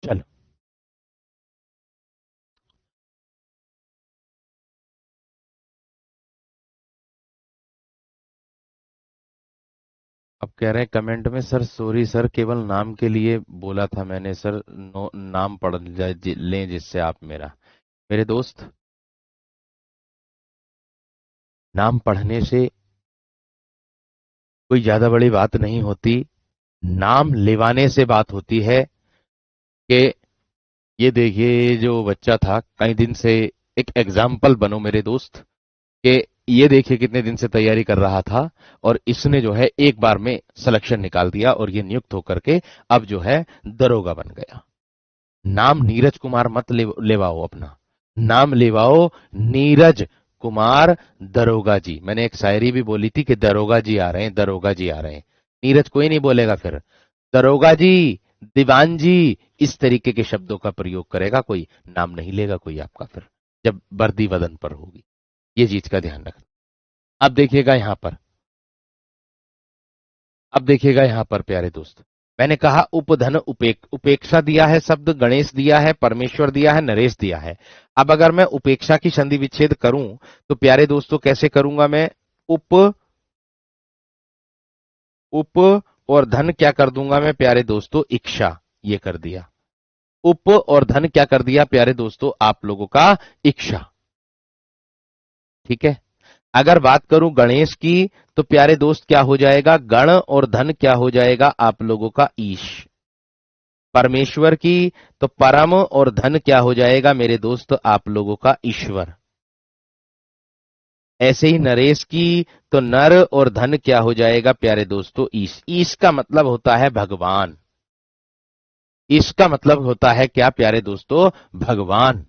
चलो, अब कह रहे हैं कमेंट में, सर सॉरी सर, केवल नाम के लिए बोला था मैंने सर, नाम पढ़ लें जिससे आप मेरा, मेरे दोस्त, नाम पढ़ने से कोई ज्यादा बड़ी बात नहीं होती। नाम लिवाने से बात होती है कि ये देखिए ये जो बच्चा था कई दिन से, एक एग्जाम्पल बनो मेरे दोस्त, कि ये देखिए कितने दिन से तैयारी कर रहा था और इसने जो है एक बार में सिलेक्शन निकाल दिया और ये नियुक्त होकर के अब जो है दरोगा बन गया। नाम नीरज कुमार मत लेवाओ अपना, नाम लेवाओ नीरज कुमार दरोगा जी। मैंने एक शायरी भी बोली थी कि दरोगा जी आ रहे हैं, दरोगा जी आ रहे हैं। नीरज कोई नहीं बोलेगा, फिर दरोगा जी, दीवान जी, इस तरीके के शब्दों का प्रयोग करेगा कोई, नाम नहीं लेगा कोई आपका फिर, जब वर्दी वदन पर होगी। ये चीज का ध्यान रखना। अब देखिएगा यहां पर, अब देखिएगा यहां पर प्यारे दोस्त, मैंने कहा उपधन उपेक्षा दिया है शब्द, गणेश दिया है, परमेश्वर दिया है, नरेश दिया है। अब अगर मैं उपेक्षा की संधि विच्छेद करूं तो प्यारे दोस्तों कैसे करूंगा मैं, उप, उप और धन क्या कर दूंगा मैं प्यारे दोस्तों, इच्छा, ये कर दिया। उप और धन क्या कर दिया प्यारे दोस्तों आप लोगों का, इच्छा। ठीक है, अगर बात करूं गणेश की तो प्यारे दोस्त क्या हो जाएगा, गण और धन क्या हो जाएगा आप लोगों का, ईश। परमेश्वर की तो परम और धन क्या हो जाएगा मेरे दोस्त आप लोगों का, ईश्वर। ऐसे ही नरेश की तो नर और धन क्या हो जाएगा प्यारे दोस्तों, ईश। ईश का मतलब होता है भगवान, इसका मतलब होता है क्या प्यारे दोस्तों, भगवान।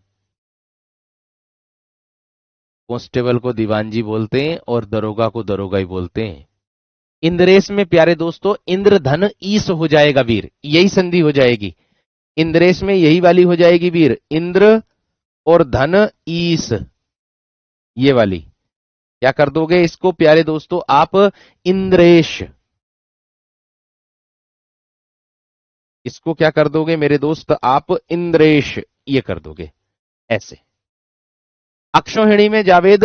कांस्टेबल को दीवान जी बोलते हैं और दरोगा को दरोगा ही बोलते हैं। इंद्रेश में प्यारे दोस्तों इंद्रधन ईश हो जाएगा वीर, यही संधि हो जाएगी। इंद्रेश में यही वाली हो जाएगी वीर, इंद्र और धन ईश, ये वाली। क्या कर दोगे इसको प्यारे दोस्तों आप, इंद्रेश। इसको क्या कर दोगे मेरे दोस्त आप, इंद्रेश, ये कर दोगे ऐसे। अक्षोहिणी में जावेद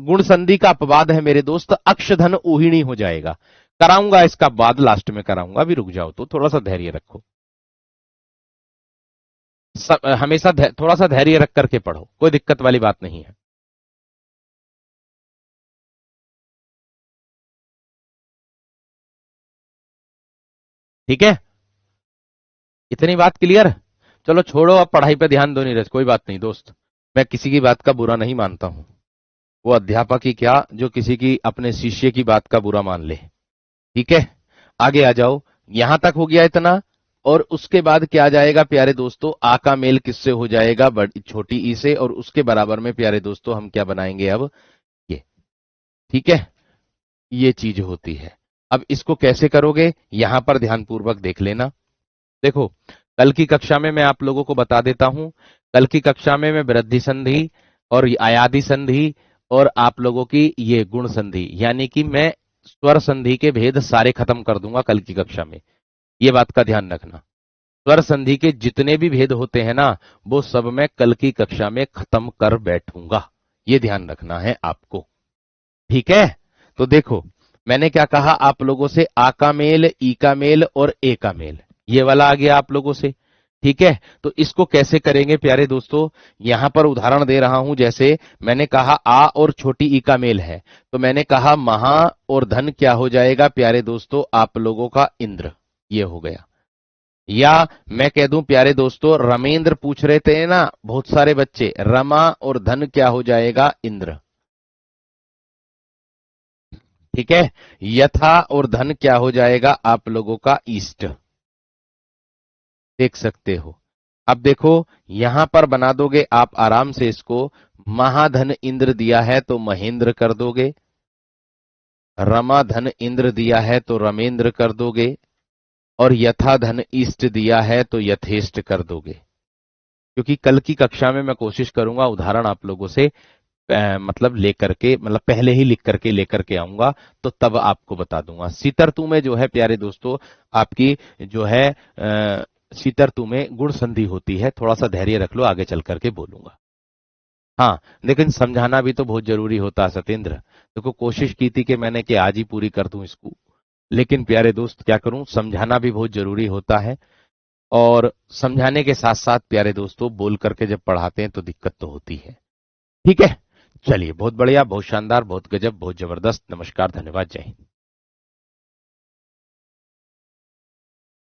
गुण संधि का अपवाद है मेरे दोस्त, अक्षधन ऊहिणी हो जाएगा। कराऊंगा इसका बाद, लास्ट में कराऊंगा, अभी रुक जाओ तो थोड़ा सा धैर्य रखो। हमेशा थोड़ा सा धैर्य रख करके पढ़ो, कोई दिक्कत वाली बात नहीं है। ठीक है, इतनी बात क्लियर। चलो छोड़ो, अब पढ़ाई पे ध्यान दो नीरज, कोई बात नहीं दोस्त, मैं किसी की बात का बुरा नहीं मानता हूं। वो अध्यापक ही क्या जो किसी की अपने शिष्य की बात का बुरा मान ले। ठीक है, आगे आ जाओ, यहां तक हो गया इतना। और उसके बाद क्या आ जाएगा प्यारे दोस्तों, आ का मेल किससे हो जाएगा, बड़ी छोटी ई से, और उसके बराबर में प्यारे दोस्तों हम क्या बनाएंगे अब, ये। ठीक है, ये चीज होती है। अब इसको कैसे करोगे यहां पर ध्यानपूर्वक देख लेना। देखो, कल की कक्षा में मैं आप लोगों को बता देता हूं, कल की कक्षा में मैं वृद्धि संधि और आयादी संधि और आप लोगों की ये गुण संधि, यानी कि मैं स्वर संधि के भेद सारे खत्म कर दूंगा कल की कक्षा में। ये बात का ध्यान रखना, स्वर संधि के जितने भी भेद होते हैं ना, वो सब मैं कल की कक्षा में खत्म कर बैठूंगा, ये ध्यान रखना है आपको। ठीक है, तो देखो मैंने क्या कहा आप लोगों से, आ का मेल, ई का मेल और ए का मेल, ये वाला आ गया आप लोगों से। ठीक है, तो इसको कैसे करेंगे प्यारे दोस्तों, यहां पर उदाहरण दे रहा हूं। जैसे मैंने कहा आ और छोटी ई का मेल है, तो मैंने कहा महा और धन क्या हो जाएगा प्यारे दोस्तों आप लोगों का, इंद्र, ये हो गया। या मैं कह दूं प्यारे दोस्तों, रमेंद्र पूछ रहे थे ना बहुत सारे बच्चे, रमा और धन क्या हो जाएगा? इंद्र। ठीक है। यथा और धन क्या हो जाएगा आप लोगों का? ईस्ट। देख सकते हो। अब देखो, यहां पर बना दोगे आप आराम से इसको। महाधन इंद्र दिया है तो महेंद्र कर दोगे, रमा धन इंद्र दिया है तो रमेंद्र कर दोगे, और यथा धन इष्ट दिया है तो यथेष्ट कर दोगे। क्योंकि कल की कक्षा में मैं कोशिश करूंगा उदाहरण आप लोगों से मतलब लेकर के, मतलब पहले ही लिख करके लेकर के आऊंगा, तो तब आपको बता दूंगा। सीतरतु में जो है प्यारे दोस्तों, आपकी जो है सीतरतु में गुण संधि होती है। थोड़ा सा धैर्य रख लो, आगे चल करके बोलूंगा। हाँ, लेकिन समझाना भी तो बहुत जरूरी होता है सत्येंद्र। देखो, कोशिश की थी कि मैंने कि आज ही पूरी कर दूं इसको, लेकिन प्यारे दोस्त क्या करूं, समझाना भी बहुत जरूरी होता है। और समझाने के साथ साथ प्यारे दोस्तों, बोल करके जब पढ़ाते हैं तो दिक्कत तो होती है। ठीक है, चलिए, बहुत बढ़िया, बहुत शानदार, बहुत गजब, बहुत जबरदस्त। नमस्कार, धन्यवाद, जय हिंद।